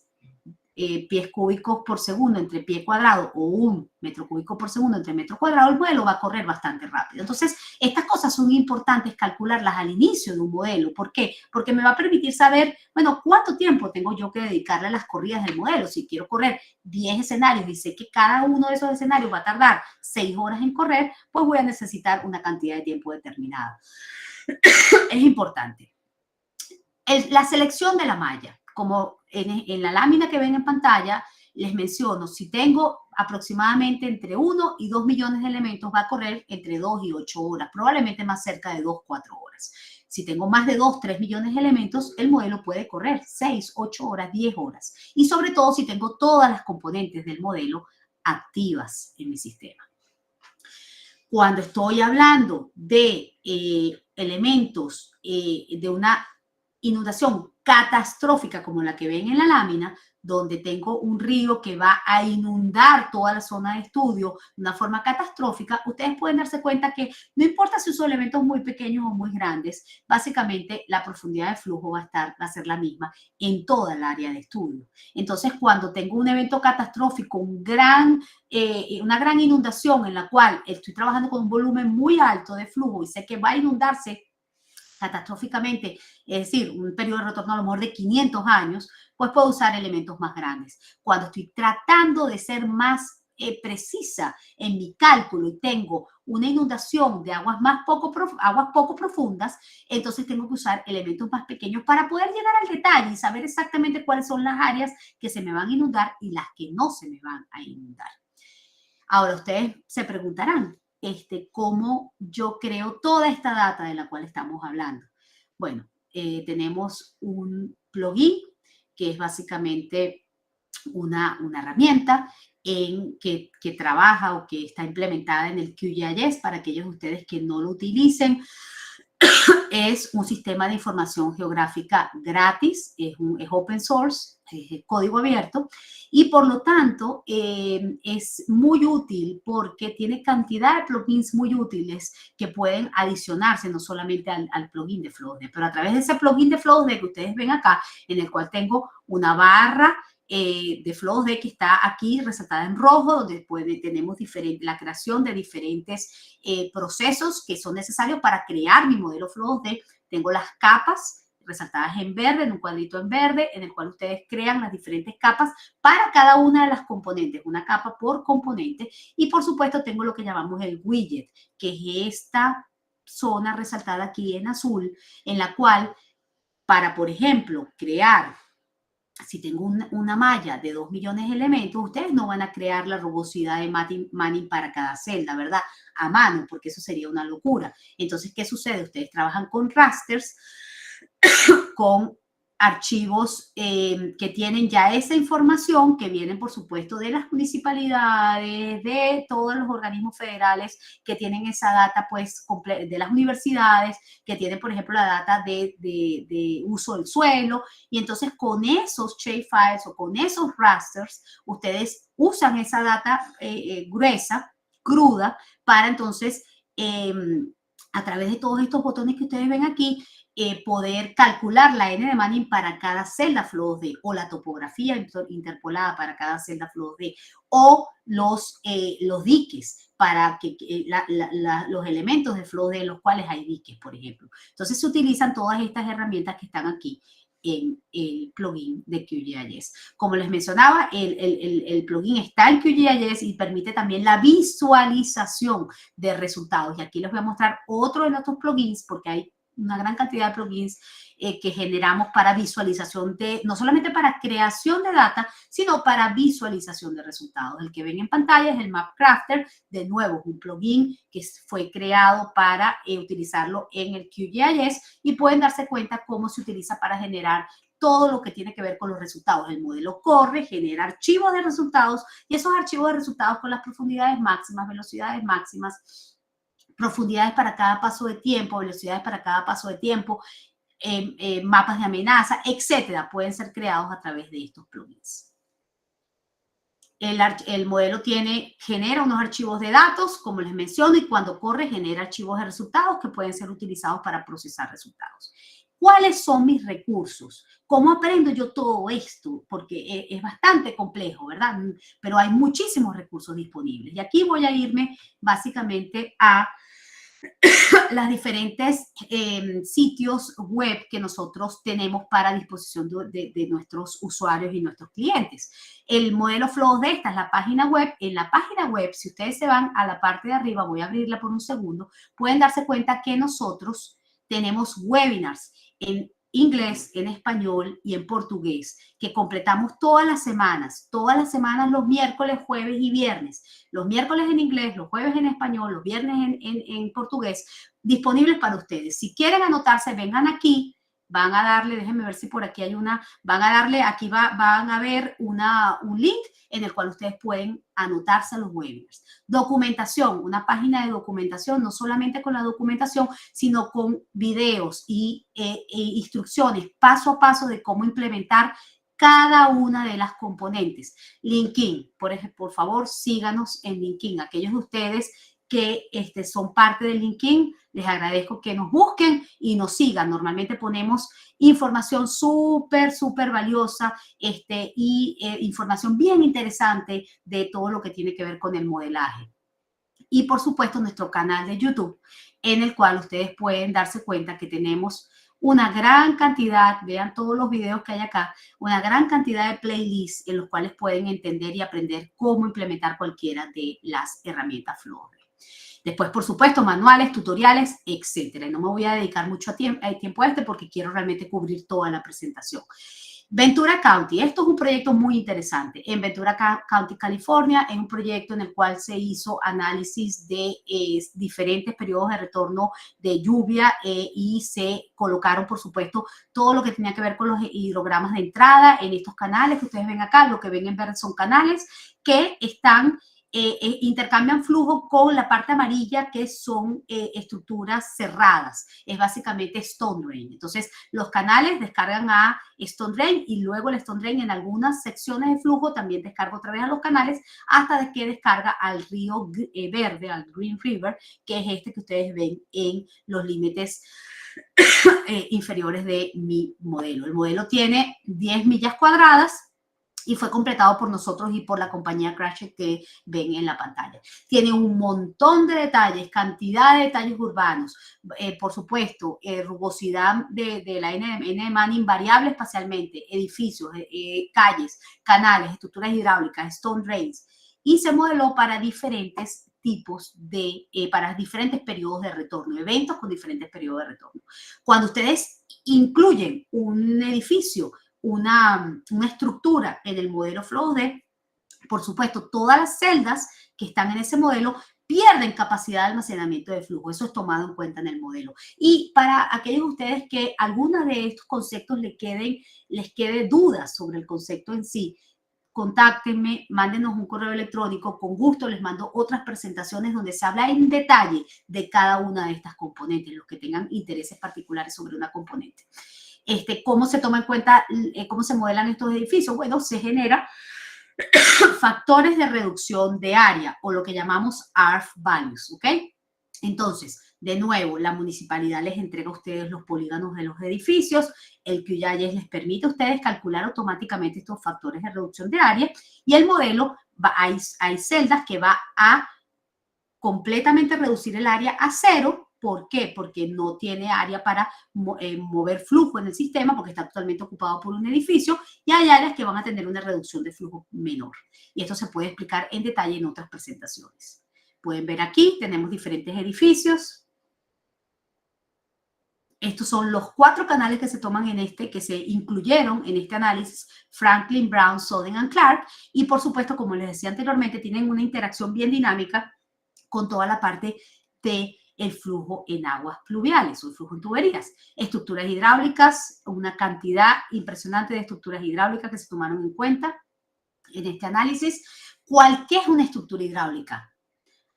pies cúbicos por segundo entre pie cuadrado o 1 metro cúbico por segundo entre metro cuadrado, el modelo va a correr bastante rápido. Entonces, estas cosas son importantes calcularlas al inicio de un modelo. ¿Por qué? Porque me va a permitir saber, bueno, cuánto tiempo tengo yo que dedicarle a las corridas del modelo. Si quiero correr 10 escenarios y sé que cada uno de esos escenarios va a tardar 6 horas en correr, pues voy a necesitar una cantidad de tiempo determinada. Es importante. La selección de la malla. Como en la lámina que ven en pantalla, les menciono, si tengo aproximadamente entre 1 y 2 millones de elementos, va a correr entre 2 y 8 horas, probablemente más cerca de 2, 4 horas. Si tengo más de 2, 3 millones de elementos, el modelo puede correr 6, 8 horas, 10 horas. Y sobre todo si tengo todas las componentes del modelo activas en mi sistema. Cuando estoy hablando de elementos de una inundación catastrófica como la que ven en la lámina, donde tengo un río que va a inundar toda la zona de estudio de una forma catastrófica, ustedes pueden darse cuenta que no importa si uso elementos muy pequeños o muy grandes, básicamente la profundidad de flujo va a ser la misma en toda el área de estudio. Entonces, cuando tengo un evento catastrófico, una gran inundación en la cual estoy trabajando con un volumen muy alto de flujo y sé que va a inundarse catastróficamente, es decir, un periodo de retorno a lo mejor de 500 años, pues puedo usar elementos más grandes. Cuando estoy tratando de ser más precisa en mi cálculo y tengo una inundación de aguas poco profundas, entonces tengo que usar elementos más pequeños para poder llegar al detalle y saber exactamente cuáles son las áreas que se me van a inundar y las que no se me van a inundar. Ahora ustedes se preguntarán, ¿cómo yo creo toda esta data de la cual estamos hablando? Bueno, tenemos un plugin que es básicamente una herramienta que trabaja o que está implementada en el QGIS para aquellos de ustedes que no lo utilicen. Es un sistema de información geográfica gratis, es open source, es código abierto y por lo tanto es muy útil porque tiene cantidad de plugins muy útiles que pueden adicionarse no solamente al plugin de FlowsD, pero a través de ese plugin de FlowsD que ustedes ven acá, en el cual tengo una barra de FlowsD que está aquí resaltada en rojo, donde tenemos la creación de diferentes procesos que son necesarios para crear mi modelo FlowsD. Tengo las capas resaltadas en verde, en un cuadrito en verde, en el cual ustedes crean las diferentes capas para cada una de las componentes, una capa por componente. Y por supuesto tengo lo que llamamos el widget, que es esta zona resaltada aquí en azul, en la cual para, por ejemplo, crear, si tengo una malla de 2 millones de elementos, ustedes no van a crear la rugosidad de Manning para cada celda, ¿verdad? A mano, porque eso sería una locura. Entonces, ¿qué sucede? Ustedes trabajan con rasters, con archivos que tienen ya esa información, que vienen, por supuesto, de las municipalidades, de todos los organismos federales que tienen esa data, pues, de las universidades, que tienen, por ejemplo, la data de uso del suelo. Y entonces, con esos shapefiles o con esos rasters, ustedes usan esa data gruesa, cruda, para entonces, a través de todos estos botones que ustedes ven aquí, poder calcular la N de Manning para cada celda FlowsD o la topografía interpolada para cada celda FlowsD o los diques para los elementos de FlowsD en los cuales hay diques, por ejemplo. Entonces se utilizan todas estas herramientas que están aquí en el plugin de QGIS. Como les mencionaba, el plugin está en QGIS y permite también la visualización de resultados. Y aquí les voy a mostrar otro de nuestros plugins porque hay una gran cantidad de plugins que generamos para visualización no solamente para creación de data, sino para visualización de resultados. El que ven en pantalla es el Map Crafter. De nuevo, es un plugin que fue creado para utilizarlo en el QGIS y pueden darse cuenta cómo se utiliza para generar todo lo que tiene que ver con los resultados. El modelo corre, genera archivos de resultados y esos archivos de resultados con las profundidades máximas, velocidades máximas, profundidades para cada paso de tiempo, velocidades para cada paso de tiempo, mapas de amenaza, etcétera, pueden ser creados a través de estos plugins. El modelo genera unos archivos de datos, como les menciono, y cuando corre genera archivos de resultados que pueden ser utilizados para procesar resultados. ¿Cuáles son mis recursos? ¿Cómo aprendo yo todo esto? Porque es bastante complejo, ¿verdad? Pero hay muchísimos recursos disponibles. Y aquí voy a irme básicamente a las diferentes sitios web que nosotros tenemos para disposición de nuestros usuarios y nuestros clientes. El modelo FlowsD, esta es la página web. En la página web, si ustedes se van a la parte de arriba, voy a abrirla por un segundo, pueden darse cuenta que nosotros tenemos webinars en inglés, en español y en portugués, que completamos todas las semanas los miércoles, jueves y viernes. Los miércoles en inglés, los jueves en español, los viernes en portugués, disponibles para ustedes. Si quieren anotarse, vengan aquí, van a darle, déjenme ver si por aquí hay una, van a darle, aquí van a ver un link en el cual ustedes pueden anotarse a los webinars. Documentación, una página de documentación, no solamente con la documentación, sino con videos e instrucciones paso a paso de cómo implementar cada una de las componentes. LinkedIn, por favor, síganos en LinkedIn. Aquellos de ustedes que son parte de LinkedIn, les agradezco que nos busquen y nos sigan. Normalmente ponemos información súper valiosa y información bien interesante de todo lo que tiene que ver con el modelaje. Y, por supuesto, nuestro canal de YouTube, en el cual ustedes pueden darse cuenta que tenemos una gran cantidad, vean todos los videos que hay acá, una gran cantidad de playlists en los cuales pueden entender y aprender cómo implementar cualquiera de las herramientas FlowRay. Después, por supuesto, manuales, tutoriales, etcétera. No me voy a dedicar mucho tiempo a este porque quiero realmente cubrir toda la presentación. Ventura County, esto es un proyecto muy interesante. En Ventura County, California, es un proyecto en el cual se hizo análisis de diferentes periodos de retorno de lluvia y se colocaron, por supuesto, todo lo que tenía que ver con los hidrogramas de entrada en estos canales que ustedes ven acá. Lo que ven en verde son canales que están intercambian flujo con la parte amarilla, que son estructuras cerradas. Es básicamente stone drain. Entonces, los canales descargan a stone drain y luego el stone drain en algunas secciones de flujo también descarga otra vez a los canales hasta que descarga al río verde, al Green River, que es este que ustedes ven en los límites inferiores de mi modelo. El modelo tiene 10 millas cuadradas y fue completado por nosotros y por la compañía Crashit que ven en la pantalla. Tiene un montón de detalles, cantidad de detalles urbanos, por supuesto, rugosidad de la N de Manning variable espacialmente, edificios, calles, canales, estructuras hidráulicas, stone drains, y se modeló para diferentes tipos de, para diferentes periodos de retorno, eventos con diferentes periodos de retorno. Cuando ustedes incluyen un edificio, una estructura en el modelo FlowD, por supuesto, todas las celdas que están en ese modelo pierden capacidad de almacenamiento de flujo. Eso es tomado en cuenta en el modelo. Y para aquellos de ustedes que algunos de estos conceptos les quede dudas sobre el concepto en sí, contáctenme, mándenos un correo electrónico, con gusto les mando otras presentaciones donde se habla en detalle de cada una de estas componentes, los que tengan intereses particulares sobre una componente. ¿Cómo se toma en cuenta, cómo se modelan estos edificios? Bueno, se generan factores de reducción de área o lo que llamamos ARF values, ¿ok? Entonces, de nuevo, la municipalidad les entrega a ustedes los polígonos de los edificios, el QGIS les permite a ustedes calcular automáticamente estos factores de reducción de área y el modelo, hay celdas que va a completamente reducir el área a cero. ¿Por qué? Porque no tiene área para mover flujo en el sistema porque está totalmente ocupado por un edificio y hay áreas que van a tener una reducción de flujo menor. Y esto se puede explicar en detalle en otras presentaciones. Pueden ver aquí, tenemos diferentes edificios. Estos son los 4 canales que se toman que se incluyeron en este análisis: Franklin, Brown, Southern and Clark. Y por supuesto, como les decía anteriormente, tienen una interacción bien dinámica con toda la parte de el flujo en aguas pluviales o el flujo en tuberías. Estructuras hidráulicas, una cantidad impresionante de estructuras hidráulicas que se tomaron en cuenta en este análisis. ¿Qué es una estructura hidráulica?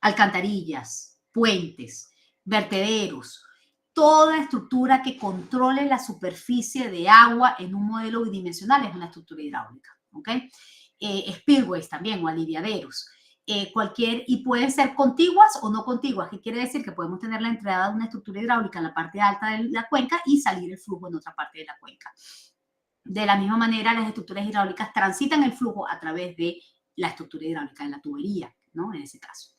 Alcantarillas, puentes, vertederos, toda estructura que controle la superficie de agua en un modelo bidimensional es una estructura hidráulica, ¿ok? Spillways también o aliviaderos. Y pueden ser contiguas o no contiguas. ¿Qué quiere decir? Que podemos tener la entrada de una estructura hidráulica en la parte alta de la cuenca y salir el flujo en otra parte de la cuenca. De la misma manera, las estructuras hidráulicas transitan el flujo a través de la estructura hidráulica, de la tubería, ¿no? En ese caso.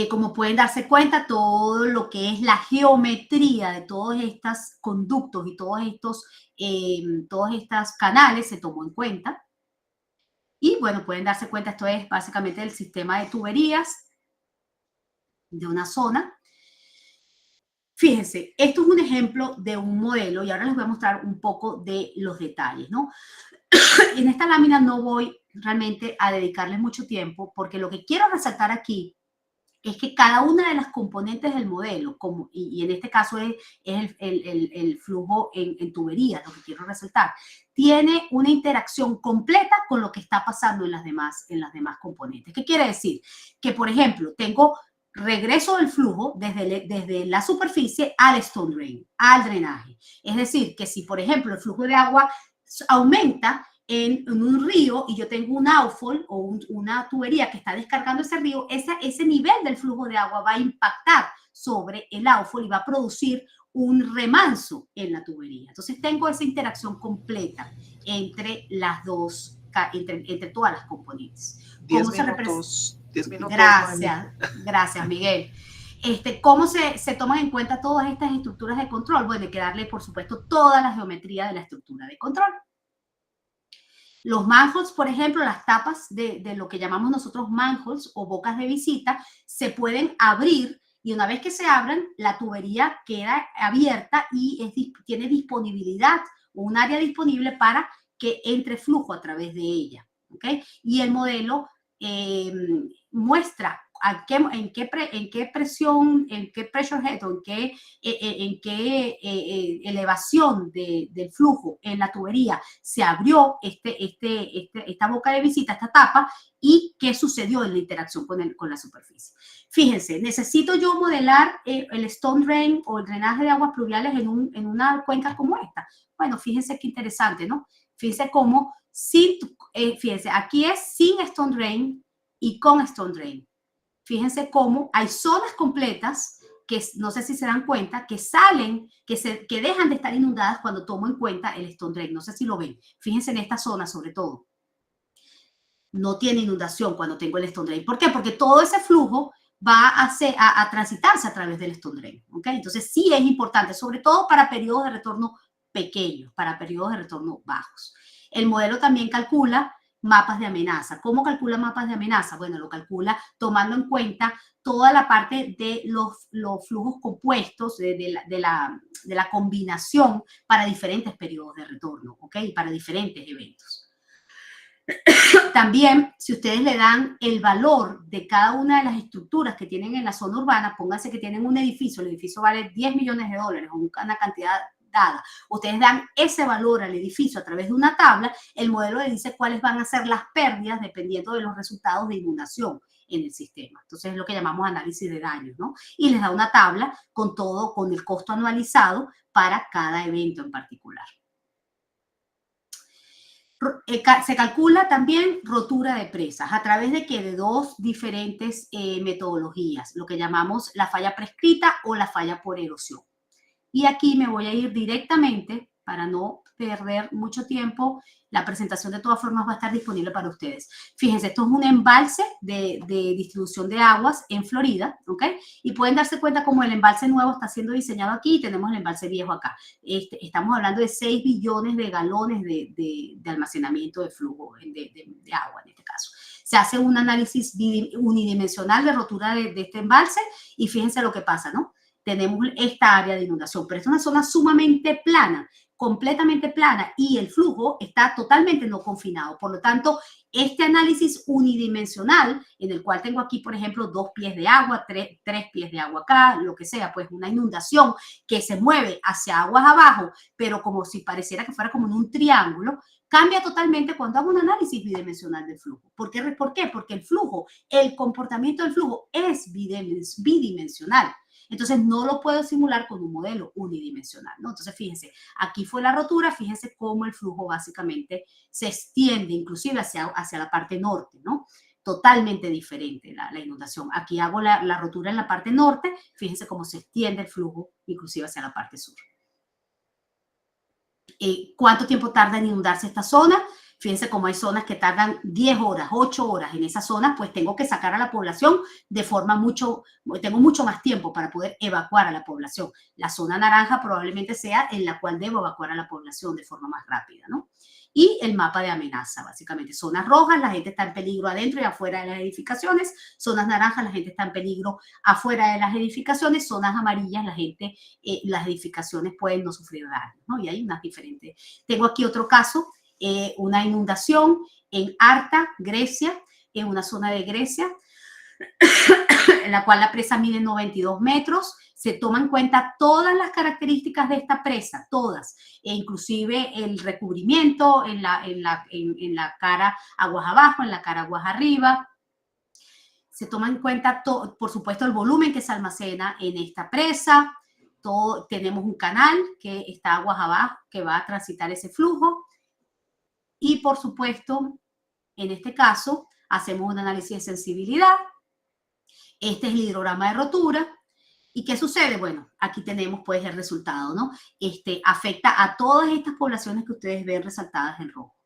Como pueden darse cuenta, todo lo que es la geometría de todos estos conductos y todos estos canales se tomó en cuenta. Y bueno, pueden darse cuenta, esto es básicamente el sistema de tuberías de una zona. Fíjense, esto es un ejemplo de un modelo y ahora les voy a mostrar un poco de los detalles, ¿no? En esta lámina no voy realmente a dedicarles mucho tiempo porque lo que quiero resaltar aquí es que cada una de las componentes del modelo, y en este caso es el flujo en tuberías, lo que quiero resaltar, tiene una interacción completa con lo que está pasando en las demás componentes. ¿Qué quiere decir? Que, por ejemplo, tengo regreso del flujo desde la superficie al stone drain, al drenaje. Es decir, que si, por ejemplo, el flujo de agua aumenta en un río y yo tengo un outfall o una tubería que está descargando ese río, ese nivel del flujo de agua va a impactar sobre el outfall y va a producir un remanso en la tubería. Entonces tengo esa interacción completa entre las dos, entre todas las componentes. 10 minutos. Gracias, Miguel. ¿Cómo se toman en cuenta todas estas estructuras de control? Bueno, hay que darle, por supuesto, toda la geometría de la estructura de control. Los manholes, por ejemplo, las tapas de lo que llamamos nosotros manholes o bocas de visita, se pueden abrir y una vez que se abran, la tubería queda abierta y tiene disponibilidad, un área disponible para que entre flujo a través de ella. ¿Okay? Y el modelo muestra en qué presión, en qué pressure head o en qué elevación del flujo en la tubería se abrió esta boca de visita, esta tapa, y qué sucedió en la interacción con la superficie. Fíjense, necesito yo modelar el stone drain o el drenaje de aguas pluviales en una cuenca como esta. Bueno, fíjense qué interesante, ¿no? Fíjense cómo, fíjense, aquí es sin stone drain y con stone drain. Fíjense cómo hay zonas completas que no sé si se dan cuenta, que salen, que dejan de estar inundadas cuando tomo en cuenta el stone drain. No sé si lo ven. Fíjense en esta zona sobre todo. No tiene inundación cuando tengo el stone drain. ¿Por qué? Porque todo ese flujo va a transitarse a través del stone drain. ¿Okay? Entonces sí es importante, sobre todo para periodos de retorno pequeños, para periodos de retorno bajos. El modelo también calcula mapas de amenaza. ¿Cómo calcula mapas de amenaza? Bueno, lo calcula tomando en cuenta toda la parte de los flujos compuestos, de la combinación para diferentes periodos de retorno, ¿ok? Para diferentes eventos. También, si ustedes le dan el valor de cada una de las estructuras que tienen en la zona urbana, pónganse que tienen un edificio, el edificio vale $10 millones o una cantidad dada, ustedes dan ese valor al edificio a través de una tabla, el modelo le dice cuáles van a ser las pérdidas dependiendo de los resultados de inundación en el sistema. Entonces es lo que llamamos análisis de daños, ¿no? Y les da una tabla con todo, con el costo anualizado para cada evento en particular. Se calcula también rotura de presas a través de dos diferentes metodologías, lo que llamamos la falla prescrita o la falla por erosión. Y aquí me voy a ir directamente, para no perder mucho tiempo, la presentación de todas formas va a estar disponible para ustedes. Fíjense, esto es un embalse de distribución de aguas en Florida, ¿ok? Y pueden darse cuenta como el embalse nuevo está siendo diseñado aquí y tenemos el embalse viejo acá. Estamos hablando de 6 billones de galones de almacenamiento de flujo de agua en este caso. Se hace un análisis unidimensional de rotura de este embalse y fíjense lo que pasa, ¿no? Tenemos esta área de inundación, pero es una zona sumamente plana, completamente plana, y el flujo está totalmente no confinado. Por lo tanto, este análisis unidimensional, en el cual tengo aquí, por ejemplo, 2 pies de agua, 3 pies de agua acá, lo que sea, pues una inundación que se mueve hacia aguas abajo, pero como si pareciera que fuera como en un triángulo, cambia totalmente cuando hago un análisis bidimensional del flujo. ¿Por qué? Porque el flujo, el comportamiento del flujo es bidimensional. Entonces, no lo puedo simular con un modelo unidimensional, ¿no? Entonces, fíjense, aquí fue la rotura, fíjense cómo el flujo básicamente se extiende, inclusive hacia la parte norte, ¿no? Totalmente diferente la inundación. Aquí hago la rotura en la parte norte, fíjense cómo se extiende el flujo, inclusive hacia la parte sur. ¿Cuánto tiempo tarda en inundarse esta zona? Fíjense cómo hay zonas que tardan 10 horas, 8 horas. En esas zonas, pues tengo que sacar a la población de forma tengo mucho más tiempo para poder evacuar a la población. La zona naranja probablemente sea en la cual debo evacuar a la población de forma más rápida, ¿no? Y el mapa de amenaza, básicamente. Zonas rojas, la gente está en peligro adentro y afuera de las edificaciones. Zonas naranjas, la gente está en peligro afuera de las edificaciones. Zonas amarillas, las edificaciones pueden no sufrir daño, ¿no? Y hay unas diferentes. Tengo aquí otro caso. Una inundación en Arta, Grecia, en una zona de Grecia, en la cual la presa mide 92 metros. Se toman en cuenta todas las características de esta presa, todas, e inclusive el recubrimiento en la cara aguas abajo, en la cara aguas arriba. Se toma en cuenta, por supuesto, el volumen que se almacena en esta presa. Tenemos un canal que está aguas abajo, que va a transitar ese flujo. Y, por supuesto, en este caso, hacemos un análisis de sensibilidad. Este es el hidrograma de rotura. ¿Y qué sucede? Bueno, aquí tenemos pues el resultado, ¿no? Afecta a todas estas poblaciones que ustedes ven resaltadas en rojo.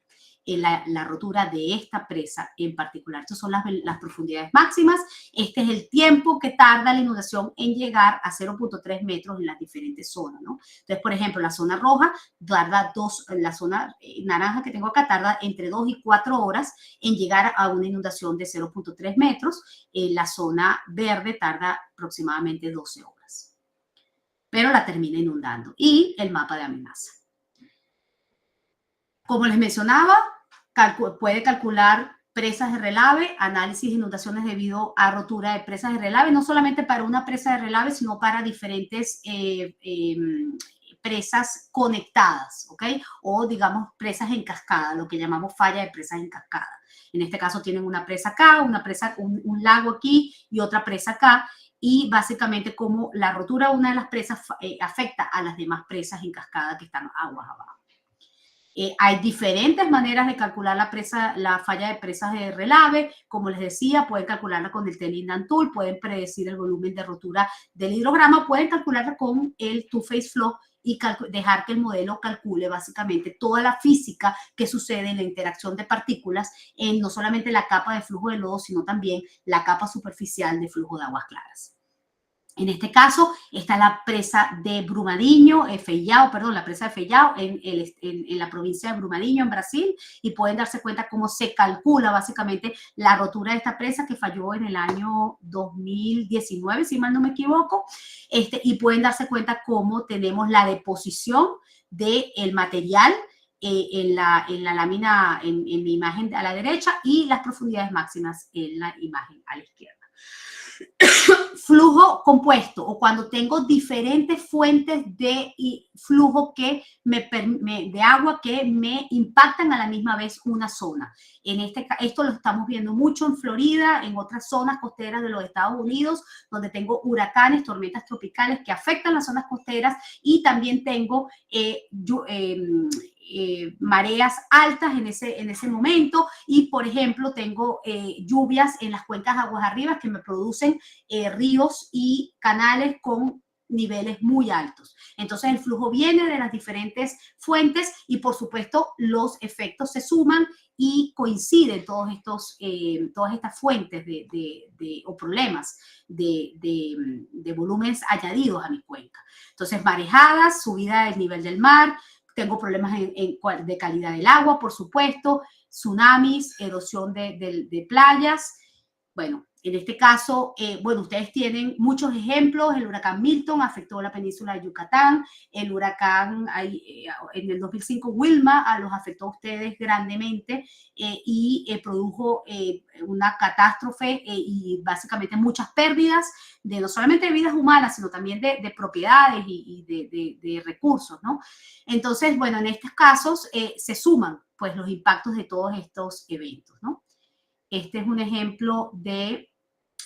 la rotura de esta presa en particular. Estas son las profundidades máximas. Este es el tiempo que tarda la inundación en llegar a 0.3 metros en las diferentes zonas, ¿no? Entonces, por ejemplo, la zona roja tarda la zona naranja que tengo acá tarda entre 2 y 4 horas en llegar a una inundación de 0.3 metros. La zona verde tarda aproximadamente 12 horas. Pero la termina inundando. Y el mapa de amenaza. Como les mencionaba, puede calcular presas de relave, análisis de inundaciones debido a rotura de presas de relave, no solamente para una presa de relave, sino para diferentes presas conectadas, ¿ok? O digamos presas en cascada, lo que llamamos falla de presas en cascada. En este caso tienen una presa acá, un lago aquí y otra presa acá. Y básicamente como la rotura de una de las presas afecta a las demás presas en cascada que están aguas abajo. Hay diferentes maneras de calcular la falla de presas de relave. Como les decía, pueden calcularla con el Tell-in-Dan Tool, pueden predecir el volumen de rotura del hidrograma, pueden calcularla con el Two-Phase Flow y dejar que el modelo calcule básicamente toda la física que sucede en la interacción de partículas en no solamente la capa de flujo de lodo, sino también la capa superficial de flujo de aguas claras. En este caso está la presa de Brumadinho, la presa de Feijão en la provincia de Brumadinho, en Brasil, y pueden darse cuenta cómo se calcula básicamente la rotura de esta presa que falló en el año 2019, si mal no me equivoco, y pueden darse cuenta cómo tenemos la deposición del material en la lámina, en la imagen a la derecha y las profundidades máximas en la imagen a la izquierda. Flujo compuesto o cuando tengo diferentes fuentes de flujo de agua que me impactan a la misma vez una zona. Esto lo estamos viendo mucho en Florida, en otras zonas costeras de los Estados Unidos, donde tengo huracanes, tormentas tropicales que afectan las zonas costeras y también tengo mareas altas en ese momento y, por ejemplo, tengo lluvias en las cuencas aguas arriba que me producen ríos y canales con niveles muy altos. Entonces, el flujo viene de las diferentes fuentes y, por supuesto, los efectos se suman y coinciden todas estas fuentes o problemas de volúmenes añadidos a mi cuenca. Entonces, marejadas, subida del nivel del mar, tengo problemas de calidad del agua, por supuesto, tsunamis, erosión de playas. Bueno, en este caso, ustedes tienen muchos ejemplos. El huracán Milton afectó la península de Yucatán. El huracán en el 2005 Wilma los afectó a ustedes grandemente y produjo una catástrofe y básicamente muchas pérdidas no solamente de vidas humanas, sino también de propiedades y de recursos, ¿no? Entonces, bueno, en estos casos se suman pues los impactos de todos estos eventos, ¿no? Este es un ejemplo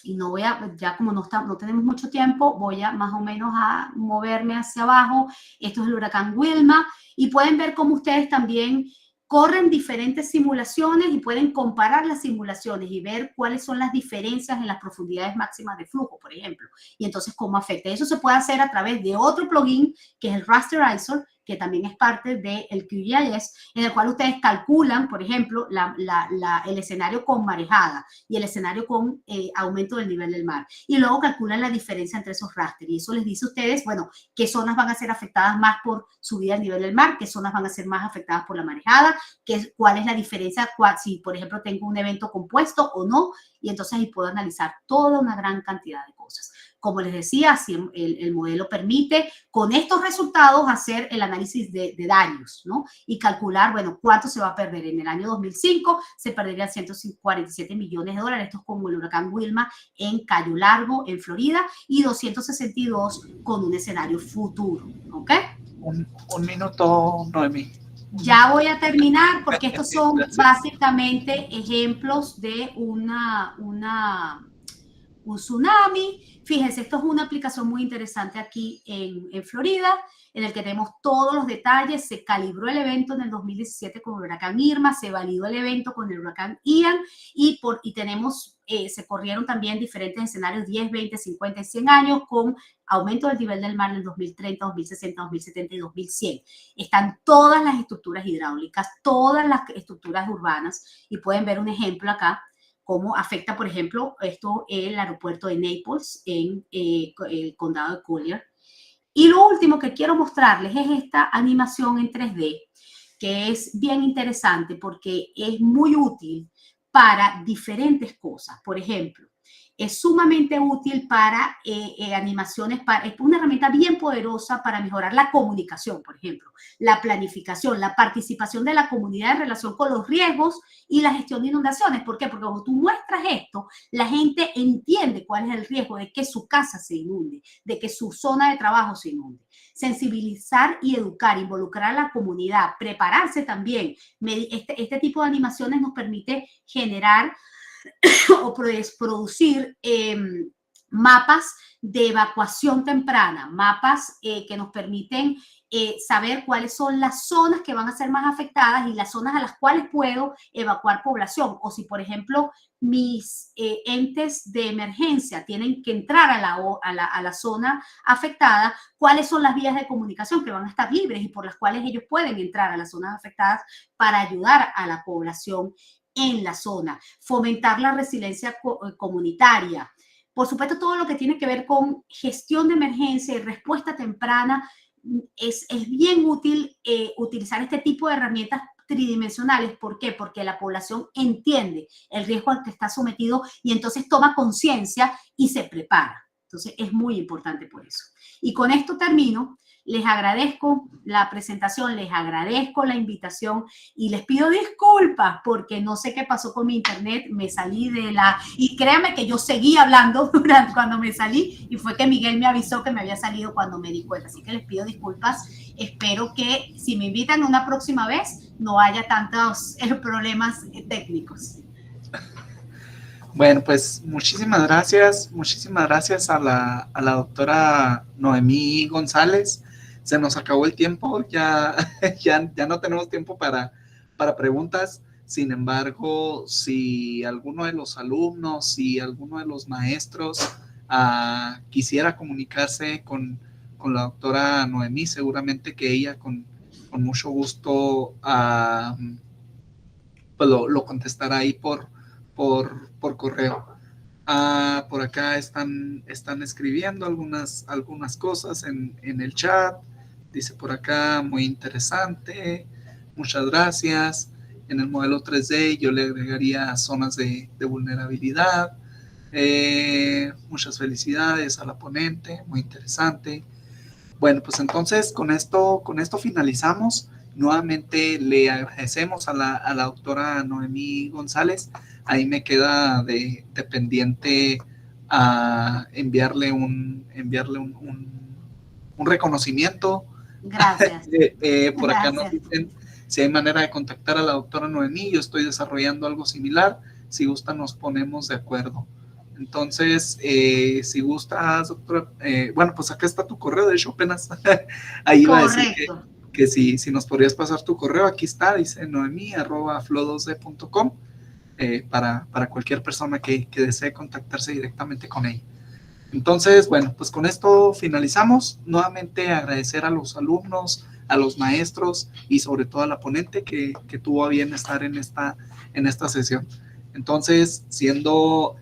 y no voy a, ya como no tenemos mucho tiempo, voy a más o menos a moverme hacia abajo. Esto es el huracán Wilma y pueden ver cómo ustedes también corren diferentes simulaciones y pueden comparar las simulaciones y ver cuáles son las diferencias en las profundidades máximas de flujo, por ejemplo, y entonces cómo afecta. Eso se puede hacer a través de otro plugin que es el Rasterizer, que también es parte del QGIS, en el cual ustedes calculan, por ejemplo, el escenario con marejada y el escenario con aumento del nivel del mar. Y luego calculan la diferencia entre esos rasters. Y eso les dice a ustedes, bueno, qué zonas van a ser afectadas más por subida del nivel del mar, qué zonas van a ser más afectadas por la marejada, cuál es la diferencia, si, por ejemplo, tengo un evento compuesto o no. Y entonces ahí puedo analizar toda una gran cantidad de cosas. Como les decía, si el modelo permite con estos resultados hacer el análisis de daños, ¿no? Y calcular, bueno, cuánto se va a perder. En el año 2005 se perderían 147 millones de dólares. Esto es como el huracán Wilma en Cayo Largo, en Florida, y 262 con un escenario futuro, ¿ok? Un minuto, Noemí. Ya voy a terminar porque estos son básicamente ejemplos de una un tsunami. Fíjense, esto es una aplicación muy interesante aquí en Florida, en el que tenemos todos los detalles. Se calibró el evento en el 2017 con el huracán Irma, se validó el evento con el huracán Ian y tenemos, se corrieron también diferentes escenarios 10, 20, 50 y 100 años con aumento del nivel del mar en el 2030, 2060, 2070 y 2100. Están todas las estructuras hidráulicas, todas las estructuras urbanas y pueden ver un ejemplo acá cómo afecta, por ejemplo, esto el aeropuerto de Naples en el condado de Collier. Y lo último que quiero mostrarles es esta animación en 3D, que es bien interesante porque es muy útil para diferentes cosas. Por ejemplo, es sumamente útil para animaciones, es una herramienta bien poderosa para mejorar la comunicación, por ejemplo, la planificación, la participación de la comunidad en relación con los riesgos y la gestión de inundaciones. ¿Por qué? Porque cuando tú muestras esto, la gente entiende cuál es el riesgo de que su casa se inunde, de que su zona de trabajo se inunde. Sensibilizar y educar, involucrar a la comunidad, prepararse también. Este tipo de animaciones nos permite generar o producir mapas de evacuación temprana, mapas que nos permiten saber cuáles son las zonas que van a ser más afectadas y las zonas a las cuales puedo evacuar población. O si, por ejemplo, mis entes de emergencia tienen que entrar a la zona afectada, cuáles son las vías de comunicación que van a estar libres y por las cuales ellos pueden entrar a las zonas afectadas para ayudar a la población en la zona, fomentar la resiliencia comunitaria. Por supuesto, todo lo que tiene que ver con gestión de emergencia y respuesta temprana es bien útil utilizar este tipo de herramientas tridimensionales. ¿Por qué? Porque la población entiende el riesgo al que está sometido y entonces toma conciencia y se prepara. Entonces, es muy importante por eso. Y con esto termino. Les agradezco la presentación, les agradezco la invitación y les pido disculpas porque no sé qué pasó con mi internet, me salí de la... Y créanme que yo seguí hablando cuando me salí y fue que Miguel me avisó que me había salido cuando me di cuenta. Así que les pido disculpas. Espero que si me invitan una próxima vez no haya tantos problemas técnicos. Bueno, pues muchísimas gracias a la doctora Noemí González. Se nos acabó el tiempo, ya no tenemos tiempo para preguntas. Sin embargo, si alguno de los alumnos, si alguno de los maestros quisiera comunicarse con la doctora Noemí, seguramente que ella con mucho gusto pues lo contestará ahí por correo. Por acá están escribiendo algunas cosas en el chat. Dice por acá, muy interesante, muchas gracias. En el modelo 3D yo le agregaría zonas de vulnerabilidad. Muchas felicidades a la ponente, muy interesante. Bueno, pues entonces con esto finalizamos. Nuevamente le agradecemos a la doctora Noemí González. Ahí me queda de pendiente a enviarle un reconocimiento. Gracias. Por acá nos dicen si hay manera de contactar a la doctora Noemí. Yo estoy desarrollando algo similar. Si gusta, nos ponemos de acuerdo. Entonces, si gustas, doctora, bueno, pues acá está tu correo, de hecho apenas ahí iba a decir que si nos podrías pasar tu correo, aquí está, dice noemi@flo2d.com, para cualquier persona que desee contactarse directamente con ella. Entonces, bueno, pues con esto finalizamos. Nuevamente agradecer a los alumnos, a los maestros y sobre todo a la ponente que tuvo a bien estar en esta sesión. Entonces, siendo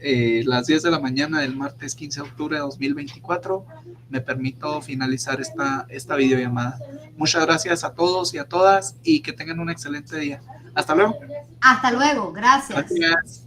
las 10 de la mañana del martes 15 de octubre de 2024, me permito finalizar esta videollamada. Muchas gracias a todos y a todas y que tengan un excelente día. Hasta luego. Hasta luego, gracias. Gracias.